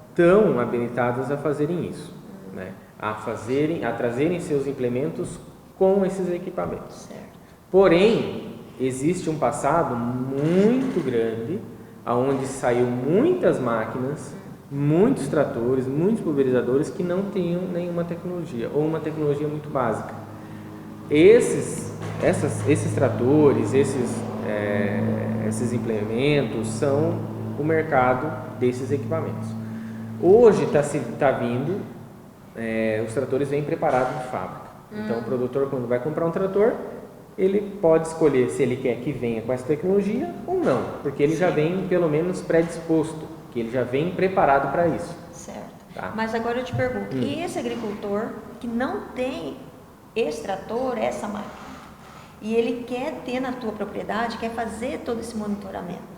estão habilitadas a fazerem isso, né? a trazerem seus implementos com esses equipamentos. Certo. Porém, existe um passado muito grande, onde saiu muitas máquinas, muitos tratores, muitos pulverizadores que não tinham nenhuma tecnologia, ou uma tecnologia muito básica. Esses tratores, esses implementos são o mercado desses equipamentos. Hoje está vindo, os tratores vêm preparados de fábrica. Então o produtor, quando vai comprar um trator, ele pode escolher se ele quer que venha com essa tecnologia ou não, porque ele já vem pelo menos predisposto, que ele já vem preparado para isso. Certo. Tá? Mas agora eu te pergunto, e esse agricultor que não tem esse trator, essa máquina, e ele quer ter na tua propriedade, quer fazer todo esse monitoramento,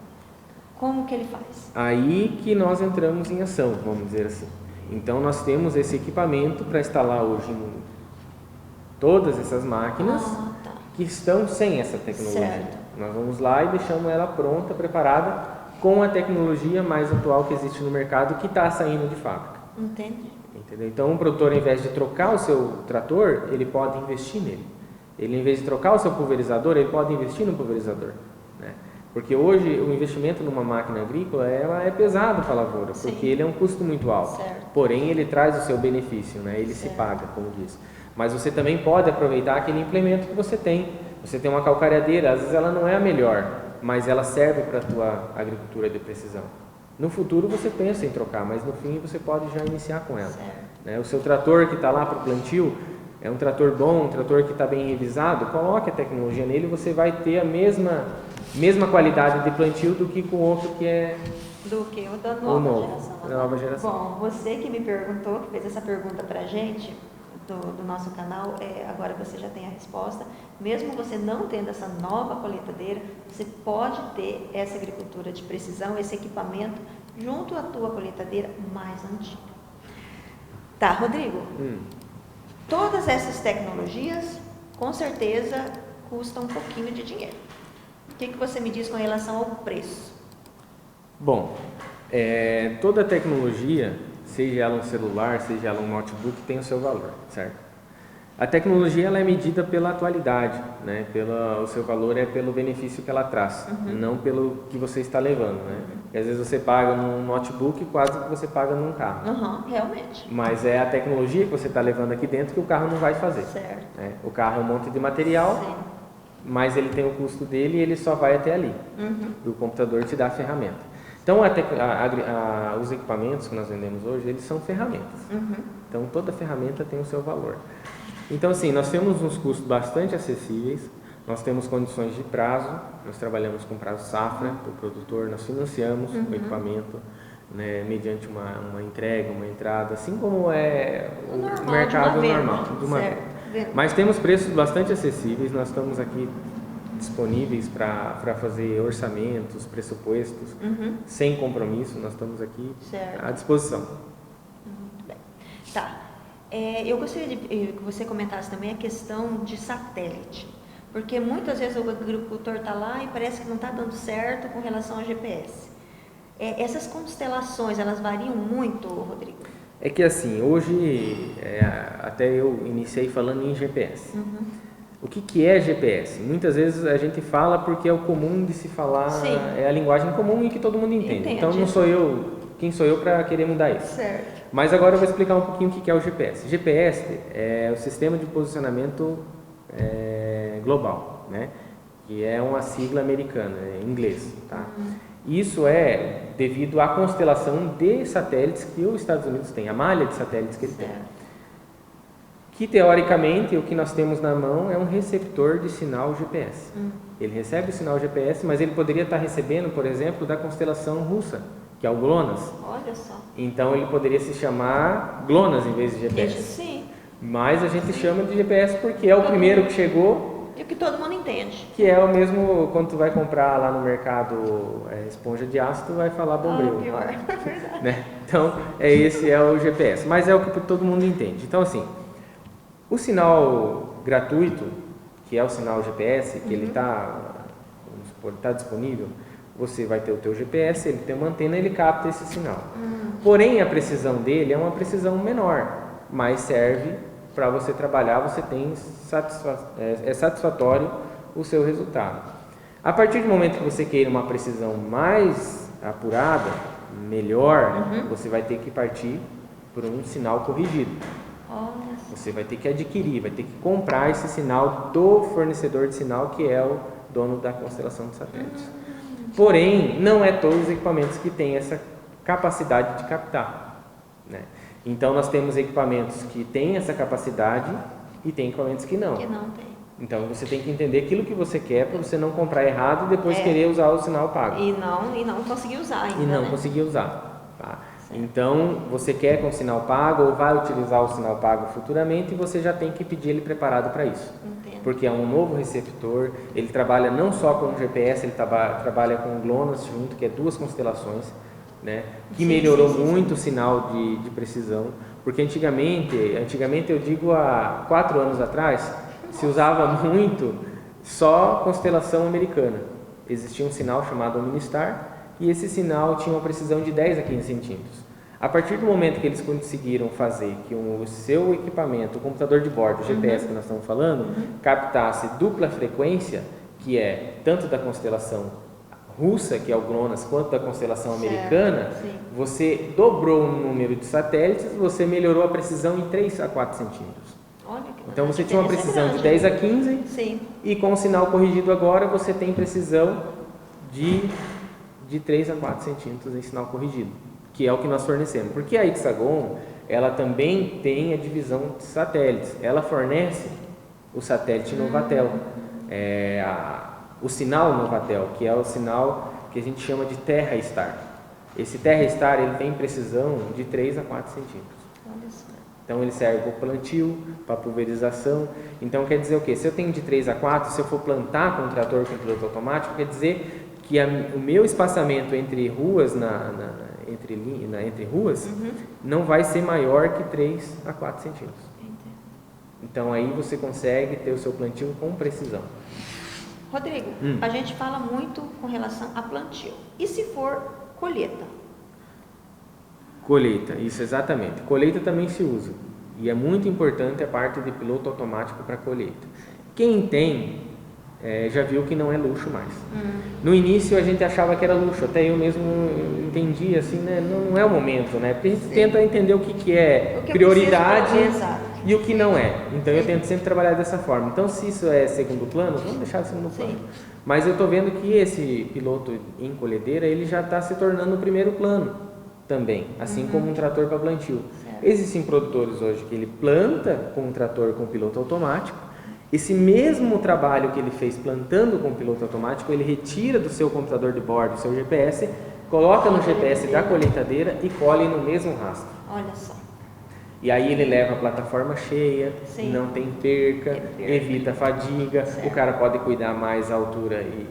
como que ele faz? Aí que nós entramos em ação, vamos dizer assim. Então nós temos esse equipamento para instalar hoje em todas essas máquinas que estão sem essa tecnologia. Certo. Nós vamos lá e deixamos ela pronta, preparada, com a tecnologia mais atual que existe no mercado, que está saindo de fábrica. Entendi. Entendeu? Então, o produtor, ao invés de trocar o seu trator, ele pode investir nele. Ele, em vez de trocar o seu pulverizador, ele pode investir no pulverizador. Né? Porque hoje, o investimento numa máquina agrícola ela é pesado para a lavoura, porque ele é um custo muito alto. Certo. Porém, ele traz o seu benefício, né? Ele se paga, como diz. Mas você também pode aproveitar aquele implemento que você tem. Você tem uma calcareadeira, às vezes ela não é a melhor, mas ela serve para a tua agricultura de precisão. No futuro você pensa em trocar, mas no fim você pode já iniciar com ela. Né? O seu trator que está lá para o plantio é um trator bom, um trator que está bem revisado, coloque a tecnologia nele e você vai ter a mesma qualidade de plantio do que com o outro que é... Do que o da nova geração. Bom, você que me perguntou, que fez essa pergunta para a gente, do nosso canal, agora você já tem a resposta. Mesmo você não tendo essa nova colheitadeira, você pode ter essa agricultura de precisão, esse equipamento, junto à tua colheitadeira mais antiga. Tá, Rodrigo? Todas essas tecnologias, com certeza, custam um pouquinho de dinheiro. O que você me diz com relação ao preço? Bom, toda tecnologia, seja ela um celular, seja ela um notebook, tem o seu valor, certo? A tecnologia ela é medida pela atualidade, né? O seu valor é pelo benefício que ela traz, não pelo que você está levando, né? Porque às vezes você paga num notebook quase que você paga num carro. Realmente. Mas é a tecnologia que você está levando aqui dentro que o carro não vai fazer. Certo. Né? O carro é um monte de material, Sim. mas ele tem o custo dele e ele só vai até ali. O computador te dá a ferramenta. Então, os equipamentos que nós vendemos hoje, eles são ferramentas. Então, toda ferramenta tem o seu valor. Então, assim, nós temos uns custos bastante acessíveis, nós temos condições de prazo, nós trabalhamos com prazo safra do produtor, nós financiamos o equipamento, né, mediante uma entrega, uma entrada, assim como é o mercado normal. Mas temos preços bastante acessíveis, nós estamos aqui disponíveis para fazer orçamentos, pressupostos, sem compromisso, nós estamos aqui à disposição. Muito bem. Tá. Eu gostaria que você comentasse também a questão de satélite, porque muitas vezes o agricultor está lá e parece que não está dando certo com relação ao GPS. Essas constelações, elas variam muito, Rodrigo? É que assim, hoje, até eu iniciei falando em GPS. O que é GPS? Muitas vezes a gente fala porque é o comum de se falar, é a linguagem comum e que todo mundo entende. Então não sou eu, quem sou eu para querer mudar isso? Certo. Mas agora eu vou explicar um pouquinho o que é o GPS. GPS é o Sistema de Posicionamento Global, né? Que é uma sigla americana, em inglês. Tá? Isso é devido à constelação de satélites que os Estados Unidos tem, a malha de satélites que ele tem. Que teoricamente o que nós temos na mão é um receptor de sinal GPS. Ele recebe o sinal GPS, mas ele poderia estar recebendo, por exemplo, da constelação russa, que é o GLONASS. Olha só. Então ele poderia se chamar GLONASS em vez de GPS. Sim. Mas a gente chama de GPS porque é o primeiro que chegou. E o que todo mundo entende. Que é o mesmo quando tu vai comprar lá no mercado esponja de aço, tu vai falar bombril. Pior, é verdade. Né? Então esse é o GPS, mas é o que todo mundo entende. Então assim, o sinal gratuito, que é o sinal GPS, que ele está disponível, você vai ter o teu GPS, ele tem uma antena, ele capta esse sinal. Porém, a precisão dele é uma precisão menor, mas serve para você trabalhar, você tem satisfatório o seu resultado. A partir do momento que você queira uma precisão mais apurada, melhor, você vai ter que partir por um sinal corrigido. Você vai ter que adquirir, vai ter que comprar esse sinal do fornecedor de sinal, que é o dono da constelação de satélites. Porém, não é todos os equipamentos que têm essa capacidade de captar, né? Então, nós temos equipamentos que têm essa capacidade e tem equipamentos que não. Então, você tem que entender aquilo que você quer para você não comprar errado e depois querer usar o sinal pago. E não conseguir usar ainda, E não conseguir usar. Tá? Então, você quer com sinal pago ou vai utilizar o sinal pago futuramente e você já tem que pedir ele preparado para isso. Porque é um novo receptor, ele trabalha não só com o GPS, ele trabalha com o GLONASS junto, que é 2 constelações, né? Que melhorou muito o sinal de precisão. Porque antigamente eu digo há 4 anos atrás, se usava muito só constelação americana. Existia um sinal chamado Omnistar, e esse sinal tinha uma precisão de 10 a 15 centímetros. A partir do momento que eles conseguiram fazer que o seu equipamento, o computador de bordo, o GPS que nós estamos falando, captasse dupla frequência, que é tanto da constelação russa, que é o GLONASS, quanto da constelação americana, você dobrou o número de satélites, você melhorou a precisão em 3 a 4 centímetros. Então você tinha uma precisão de 10 a 15, e com o sinal corrigido agora você tem precisão de 3 a 4 centímetros em sinal corrigido, que é o que nós fornecemos. Porque a Hexagon, ela também tem a divisão de satélites. Ela fornece o satélite Novatel, o sinal Novatel, que é o sinal que a gente chama de TerraStar. Esse TerraStar, ele tem precisão de 3 a 4 centímetros. Então ele serve para o plantio, para pulverização. Então quer dizer o quê? Se eu tenho de 3 a 4, se eu for plantar com um trator com piloto automático, quer dizer que o meu espaçamento entre ruas, entre ruas, não vai ser maior que 3 a 4 centímetros. Então aí você consegue ter o seu plantio com precisão. Rodrigo, a gente fala muito com relação a plantio. E se for colheita? Colheita, isso exatamente. Colheita também se usa. E é muito importante a parte de piloto automático para colheita. Quem tem, já viu que não é luxo mais. No início a gente achava que era luxo, até eu mesmo entendi assim, né? Não é o momento, né? Porque a gente tenta entender o que é prioridade e o que não é. Então eu tento sempre trabalhar dessa forma. Então se isso é segundo plano, vamos deixar de segundo plano. Mas eu estou vendo que esse piloto em colhedeira, ele já está se tornando o primeiro plano também, assim como um trator para plantio. Existem produtores hoje que ele planta com um trator com piloto automático. Esse mesmo trabalho que ele fez plantando com piloto automático, ele retira do seu computador de bordo, do seu GPS, coloca no GPS da colheitadeira e colhe no mesmo rastro. Olha só. E aí ele leva a plataforma cheia, não tem perca, evita fadiga, o cara pode cuidar mais a altura e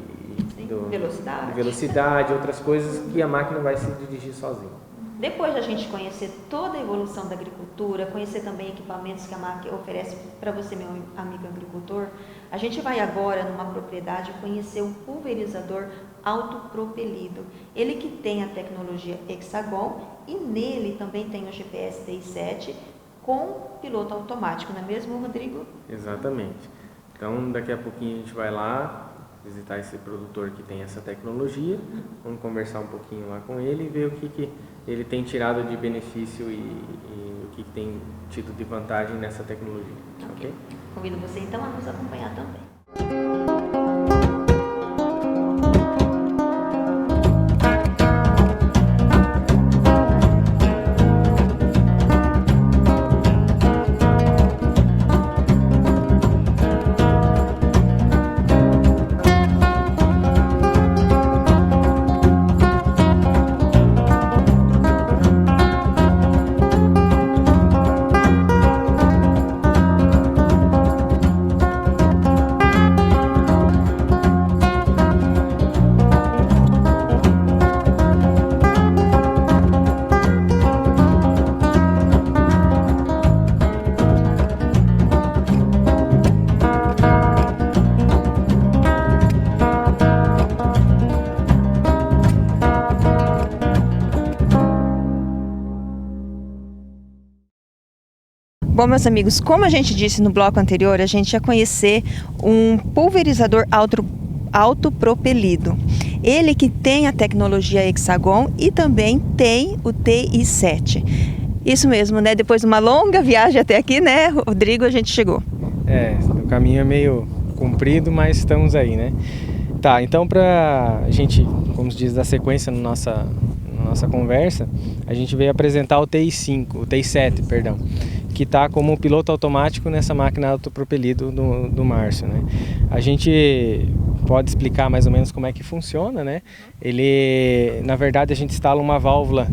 velocidade, outras coisas que a máquina vai se dirigir sozinha. Depois da gente conhecer toda a evolução da agricultura, conhecer também equipamentos que a máquina oferece para você, meu amigo agricultor, a gente vai agora numa propriedade conhecer um pulverizador autopropelido. Ele que tem a tecnologia Hexagon e nele também tem o GPS TI7 com piloto automático, não é mesmo, Rodrigo? Exatamente. Então daqui a pouquinho a gente vai lá visitar esse produtor que tem essa tecnologia, vamos conversar um pouquinho lá com ele e ver o que ele tem tirado de benefício e o que tem tido de vantagem nessa tecnologia. Okay? Convido você então a nos acompanhar também. Bom, meus amigos, como a gente disse no bloco anterior, a gente ia conhecer um pulverizador autopropelido. Ele que tem a tecnologia Hexagon e também tem o TI7. Isso mesmo, né? Depois de uma longa viagem até aqui, né, Rodrigo, a gente chegou. O caminho é meio comprido, mas estamos aí, né? Tá, então para a gente, como se diz, dar sequência na nossa conversa, a gente veio apresentar o TI7, que está como piloto automático nessa máquina autopropelido do Márcio, né? A gente pode explicar mais ou menos como é que funciona, né? Ele, na verdade, a gente instala uma válvula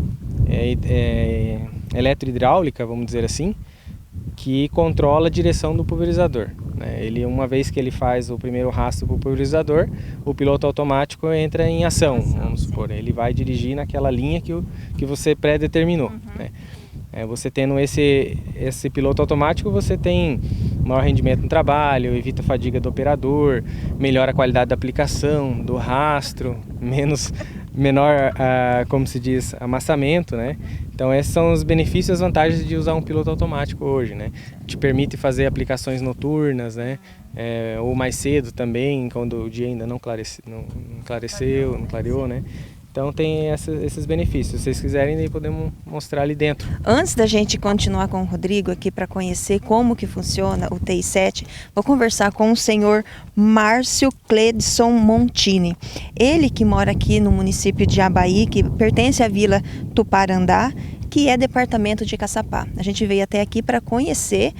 eletrohidráulica, vamos dizer assim, que controla a direção do pulverizador, né? Ele, uma vez que ele faz o primeiro rastro para o pulverizador, o piloto automático entra em ação, vamos supor. Ele vai dirigir naquela linha que você pré-determinou, né? Você tendo esse piloto automático, você tem maior rendimento no trabalho, evita a fadiga do operador, melhora a qualidade da aplicação, do rastro, menor, como se diz, amassamento, né? Então esses são os benefícios e as vantagens de usar um piloto automático hoje, né? Te permite fazer aplicações noturnas, né? Ou mais cedo também, quando o dia ainda não clareou, né? Então tem esses benefícios. Se vocês quiserem, aí podemos mostrar ali dentro. Antes da gente continuar com o Rodrigo aqui para conhecer como que funciona o TI7, vou conversar com o senhor Márcio Cledson Montini. Ele que mora aqui no município de Abaí, que pertence à Vila Tuparandá, que é departamento de Caçapá. A gente veio até aqui para conhecer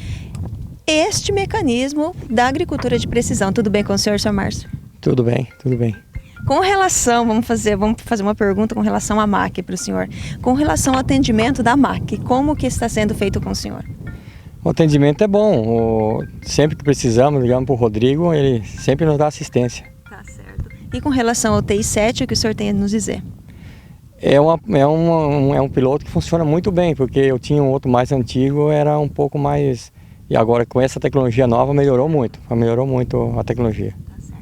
este mecanismo da agricultura de precisão. Tudo bem com o senhor Márcio? Tudo bem, tudo bem. Com relação, vamos fazer uma pergunta com relação à MAC para o senhor. Com relação ao atendimento da MAC, como que está sendo feito com o senhor? O atendimento é bom. Sempre que precisamos, ligamos para o Rodrigo, ele sempre nos dá assistência. Tá certo. E com relação ao TI7, o que o senhor tem a nos dizer? É um piloto que funciona muito bem, porque eu tinha um outro mais antigo, era um pouco mais... E agora com essa tecnologia nova melhorou muito a tecnologia.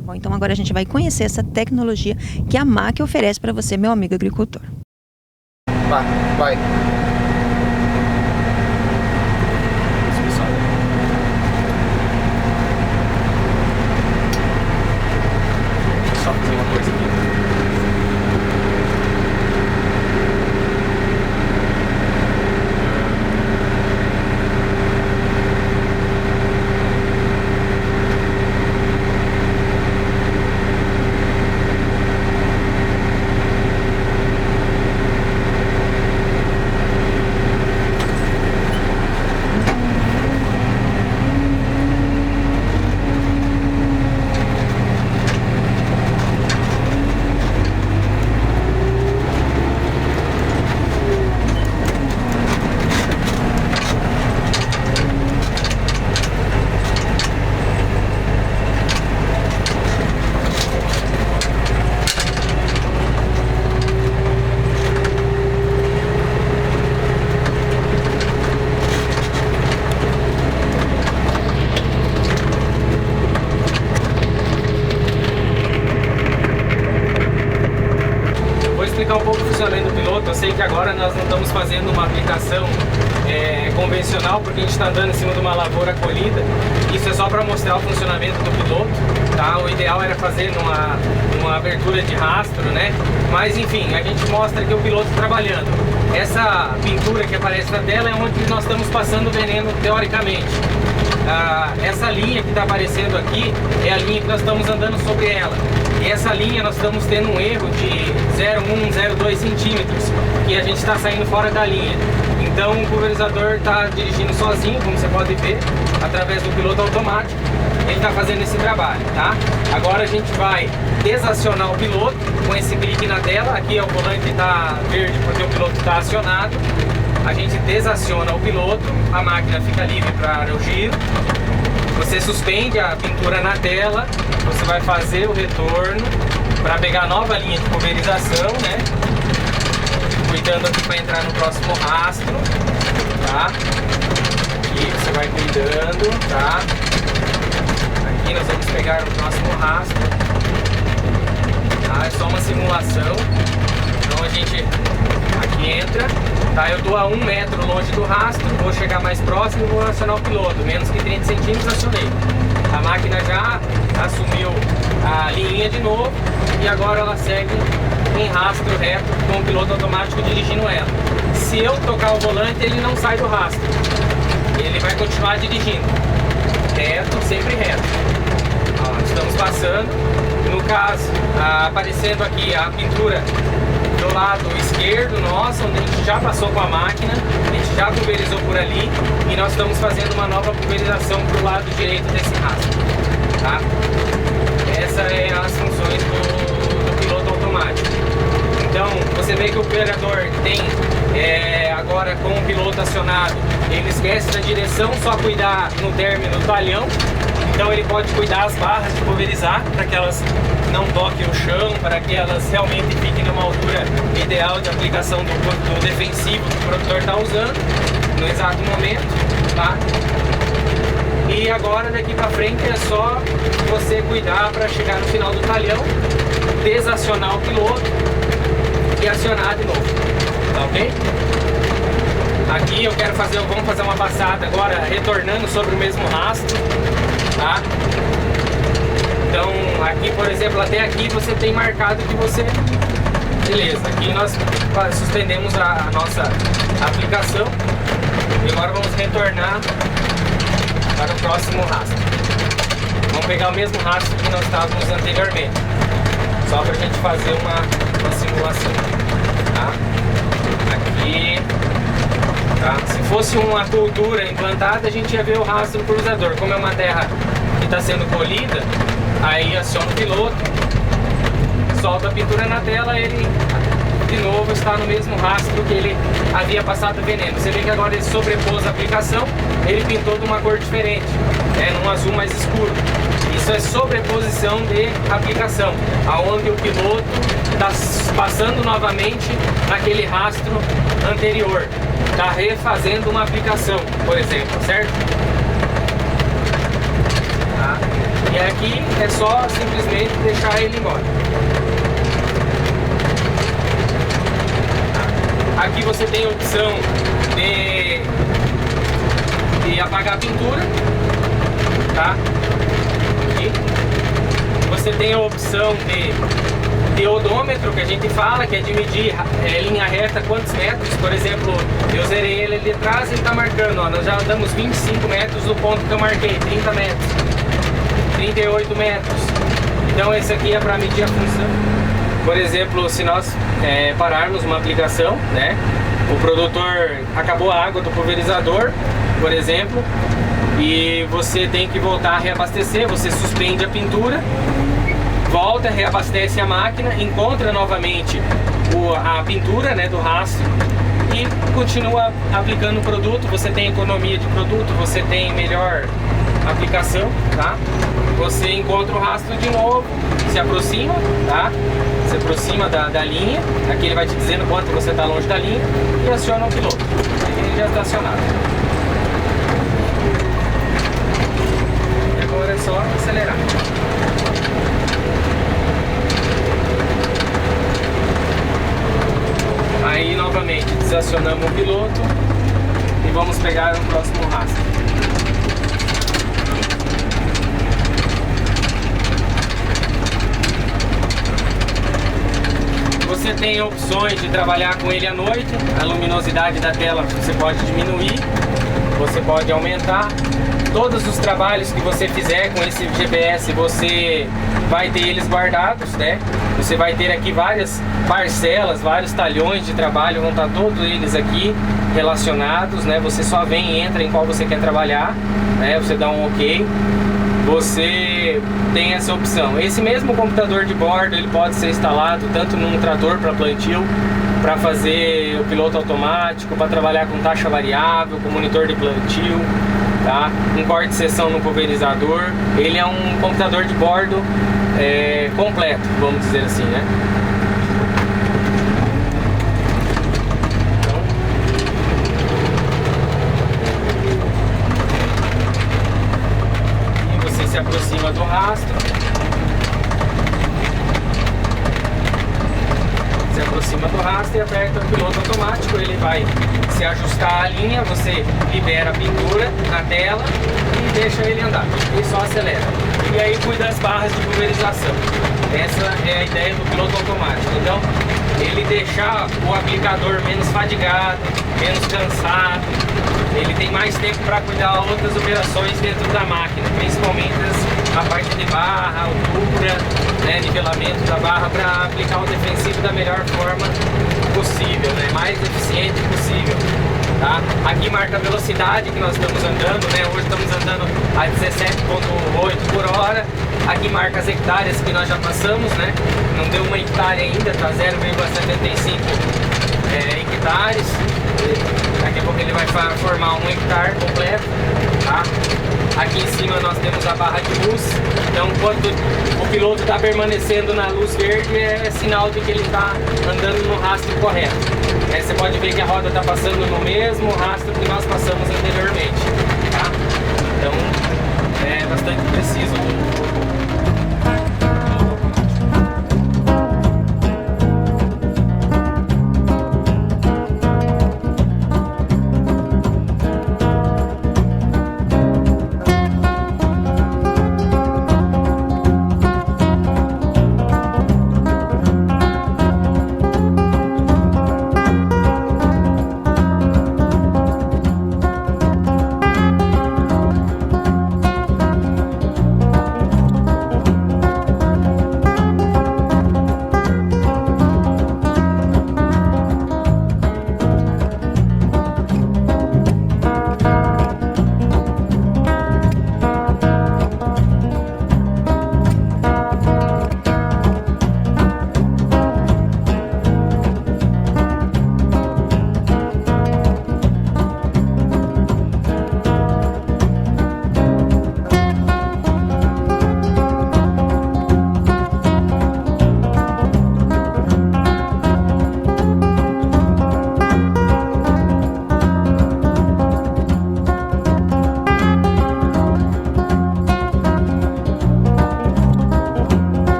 Bom, então agora a gente vai conhecer essa tecnologia que a MAC oferece para você, meu amigo agricultor. Vai. que agora nós não estamos fazendo uma aplicação convencional, porque a gente está andando em cima de uma lavoura colhida. Isso é só para mostrar o funcionamento do piloto, tá? O ideal era fazer numa abertura de rastro, né? Mas enfim, a gente mostra aqui o piloto trabalhando. Essa pintura que aparece na tela é onde nós estamos passando o veneno teoricamente. Essa linha que está aparecendo aqui é a linha que nós estamos andando sobre ela. E essa linha nós estamos tendo um erro de 0,1, 0,2 centímetros, que a gente está saindo fora da linha. Então o pulverizador está dirigindo sozinho, como você pode ver, através do piloto automático. Ele está fazendo esse trabalho, tá? Agora a gente vai desacionar o piloto com esse clique na tela. Aqui o volante está verde porque o piloto está acionado. A gente desaciona o piloto, a máquina fica livre para o giro. Você suspende a pintura na tela, você vai fazer o retorno para pegar a nova linha de pulverização, né? Cuidando aqui para entrar no próximo rastro, tá? Aqui você vai cuidando, tá? Aqui nós vamos pegar o próximo rastro, tá? É só uma simulação. Então a gente aqui entra, tá? Eu estou a 1 metro longe do rastro, vou chegar mais próximo e vou acionar o piloto. Menos que 30 centímetros acionei. A máquina já assumiu a linha de novo e agora ela segue em rastro reto com o piloto automático dirigindo ela. Se eu tocar o volante, ele não sai do rastro. Ele vai continuar dirigindo. Reto, sempre reto. Ó, estamos passando. No caso, aparecendo aqui a pintura do lado esquerdo nosso, onde a gente já passou com a máquina, a gente já pulverizou por ali e nós estamos fazendo uma nova pulverização para o lado direito desse rastro, tá? Essas é as funções do piloto automático. Então, você vê que o operador tem, agora com o piloto acionado, ele esquece da direção, só cuidar no término do talhão. Então ele pode cuidar as barras de pulverizar para que elas não toquem o chão, para que elas realmente fiquem numa altura ideal de aplicação do defensivo que o produtor está usando no exato momento, tá? E agora daqui para frente é só você cuidar para chegar no final do talhão, desacionar o piloto e acionar de novo, tá ok? Aqui vamos fazer uma passada agora retornando sobre o mesmo rastro, tá? Então aqui, por exemplo, até aqui você tem marcado que você... Beleza, aqui nós suspendemos a nossa aplicação e agora vamos retornar para o próximo rastro. Vamos pegar o mesmo rastro que nós estávamos anteriormente, só para a gente fazer uma simulação, tá? Aqui... Tá? Se fosse uma cultura implantada, a gente ia ver o rastro do cruzador. Como é uma terra que está sendo colhida, aí aciona o piloto, solta a pintura na tela, ele de novo está no mesmo rastro que ele havia passado o veneno. Você vê que agora ele sobrepôs a aplicação, ele pintou de uma cor diferente, num azul mais escuro. Isso é sobreposição de aplicação, aonde o piloto está passando novamente naquele rastro anterior. Está refazendo uma aplicação, por exemplo, certo? Tá? E aqui é só simplesmente deixar ele embora. Tá? Aqui você tem a opção de apagar a pintura, tá? Aqui. Você tem a opção de odômetro, que a gente fala, que é de medir linha reta quantos metros. Por exemplo, eu zerei ele ali atrás e ele está marcando, ó, nós já andamos 25 metros do ponto que eu marquei, 30 metros, 38 metros. Então esse aqui é para medir a função. Por exemplo, se nós pararmos uma aplicação, né, o produtor acabou a água do pulverizador, por exemplo, e você tem que voltar a reabastecer, você suspende a pintura, volta, reabastece a máquina, encontra novamente a pintura, né, do rastro e continua aplicando o produto. Você tem economia de produto, você tem melhor aplicação, tá? Você encontra o rastro de novo, se aproxima, tá? Se aproxima da linha, aqui ele vai te dizendo quanto você está longe da linha e aciona o piloto. Ele já está acionado. E agora é só acelerar. Aí novamente Acionamos o piloto e vamos pegar o próximo rastro. Você tem opções de trabalhar com ele à noite, a luminosidade da tela você pode diminuir, você pode aumentar. Todos os trabalhos que você fizer com esse GPS, você vai ter eles guardados, né? Você vai ter aqui várias parcelas, vários talhões de trabalho, vão estar todos eles aqui relacionados, né? Você só vem e entra em qual você quer trabalhar, né? Você dá um OK. Você tem essa opção. Esse mesmo computador de bordo, ele pode ser instalado tanto num trator para plantio, para fazer o piloto automático, para trabalhar com taxa variável, com monitor de plantio, tá? Um corte de seção no pulverizador. Ele é um computador de bordo completo, vamos dizer assim, né? Se aproxima do rastro, se aproxima do rastro e aperta o piloto automático, ele vai se ajustar à linha, você libera a pintura na tela e deixa ele andar, e só acelera. E aí cuida das barras de pulverização. Essa é a ideia do piloto automático. Então, ele deixar o aplicador menos fadigado, menos cansado, ele tem mais tempo para cuidar de outras operações dentro da máquina, principalmente a parte de barra, altura, né, nivelamento da barra, para aplicar o defensivo da melhor forma possível, né, mais eficiente possível. Tá? Aqui marca a velocidade que nós estamos andando, né? Hoje estamos andando a 17,8 por hora. Aqui marca as hectares que nós já passamos, né? Não deu 1 hectare ainda, está 0,75 hectares. Daqui a pouco ele vai formar 1 hectare completo, tá? Aqui em cima nós temos a barra de luz, então quando o piloto está permanecendo na luz verde é sinal de que ele está andando no rastro correto. Você pode ver que a roda está passando no mesmo rastro que nós passamos anteriormente, tá? Então é bastante preciso.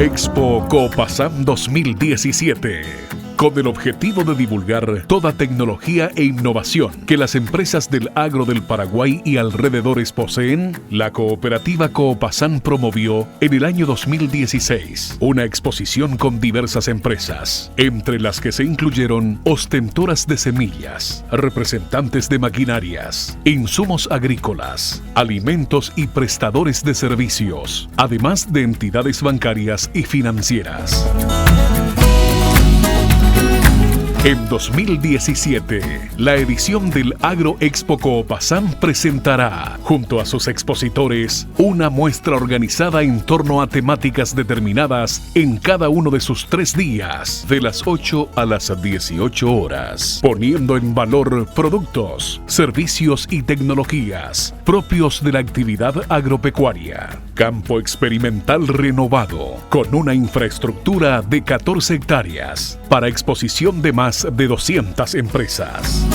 Expo Coopasam 2017. Con el objetivo de divulgar toda tecnología e innovación que las empresas del agro del Paraguay y alrededores poseen, la cooperativa Coopasam promovió en el año 2016 una exposición con diversas empresas, entre las que se incluyeron ostentoras de semillas, representantes de maquinarias, insumos agrícolas, alimentos y prestadores de servicios, además de entidades bancarias y financieras. En 2017, la edición del Agro Expo Coopasam presentará, junto a sus expositores, una muestra organizada en torno a temáticas determinadas en cada uno de sus 3 días, de las 8 a las 18 horas, poniendo en valor productos, servicios y tecnologías propios de la actividad agropecuaria. Campo experimental renovado, con una infraestructura de 14 hectáreas, para exposición de más de 200 empresas.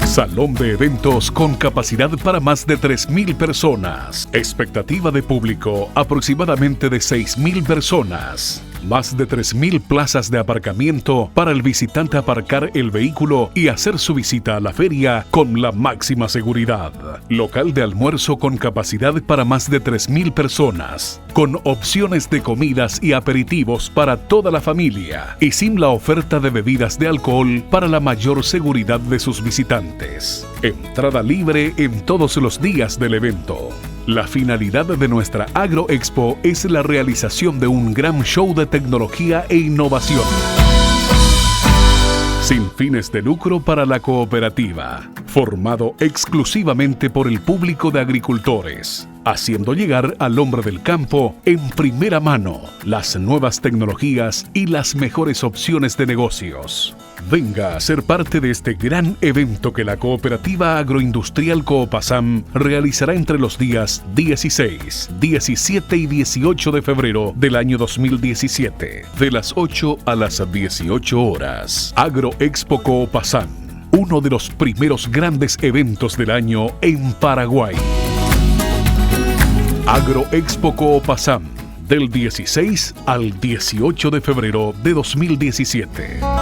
Salón de eventos con capacidad para más de 3.000 personas. Expectativa de público aproximadamente de 6.000 personas. Más de 3.000 plazas de aparcamiento para el visitante aparcar el vehículo y hacer su visita a la feria con la máxima seguridad. Local de almuerzo con capacidad para más de 3.000 personas, con opciones de comidas y aperitivos para toda la familia y sin la oferta de bebidas de alcohol para la mayor seguridad de sus visitantes. Entrada libre en todos los días del evento. La finalidad de nuestra Agro Expo es la realización de un gran show de tecnología e innovación. Sin fines de lucro para la cooperativa, formado exclusivamente por el público de agricultores, haciendo llegar al hombre del campo en primera mano las nuevas tecnologías y las mejores opciones de negocios. Venga a ser parte de este gran evento que la Cooperativa Agroindustrial Coopasam realizará entre los días 16, 17 y 18 de febrero del año 2017, de las 8 a las 18 horas. Agro Expo Coopasam, uno de los primeros grandes eventos del año en Paraguay. Agro Expo Coopasam, del 16 al 18 de febrero de 2017.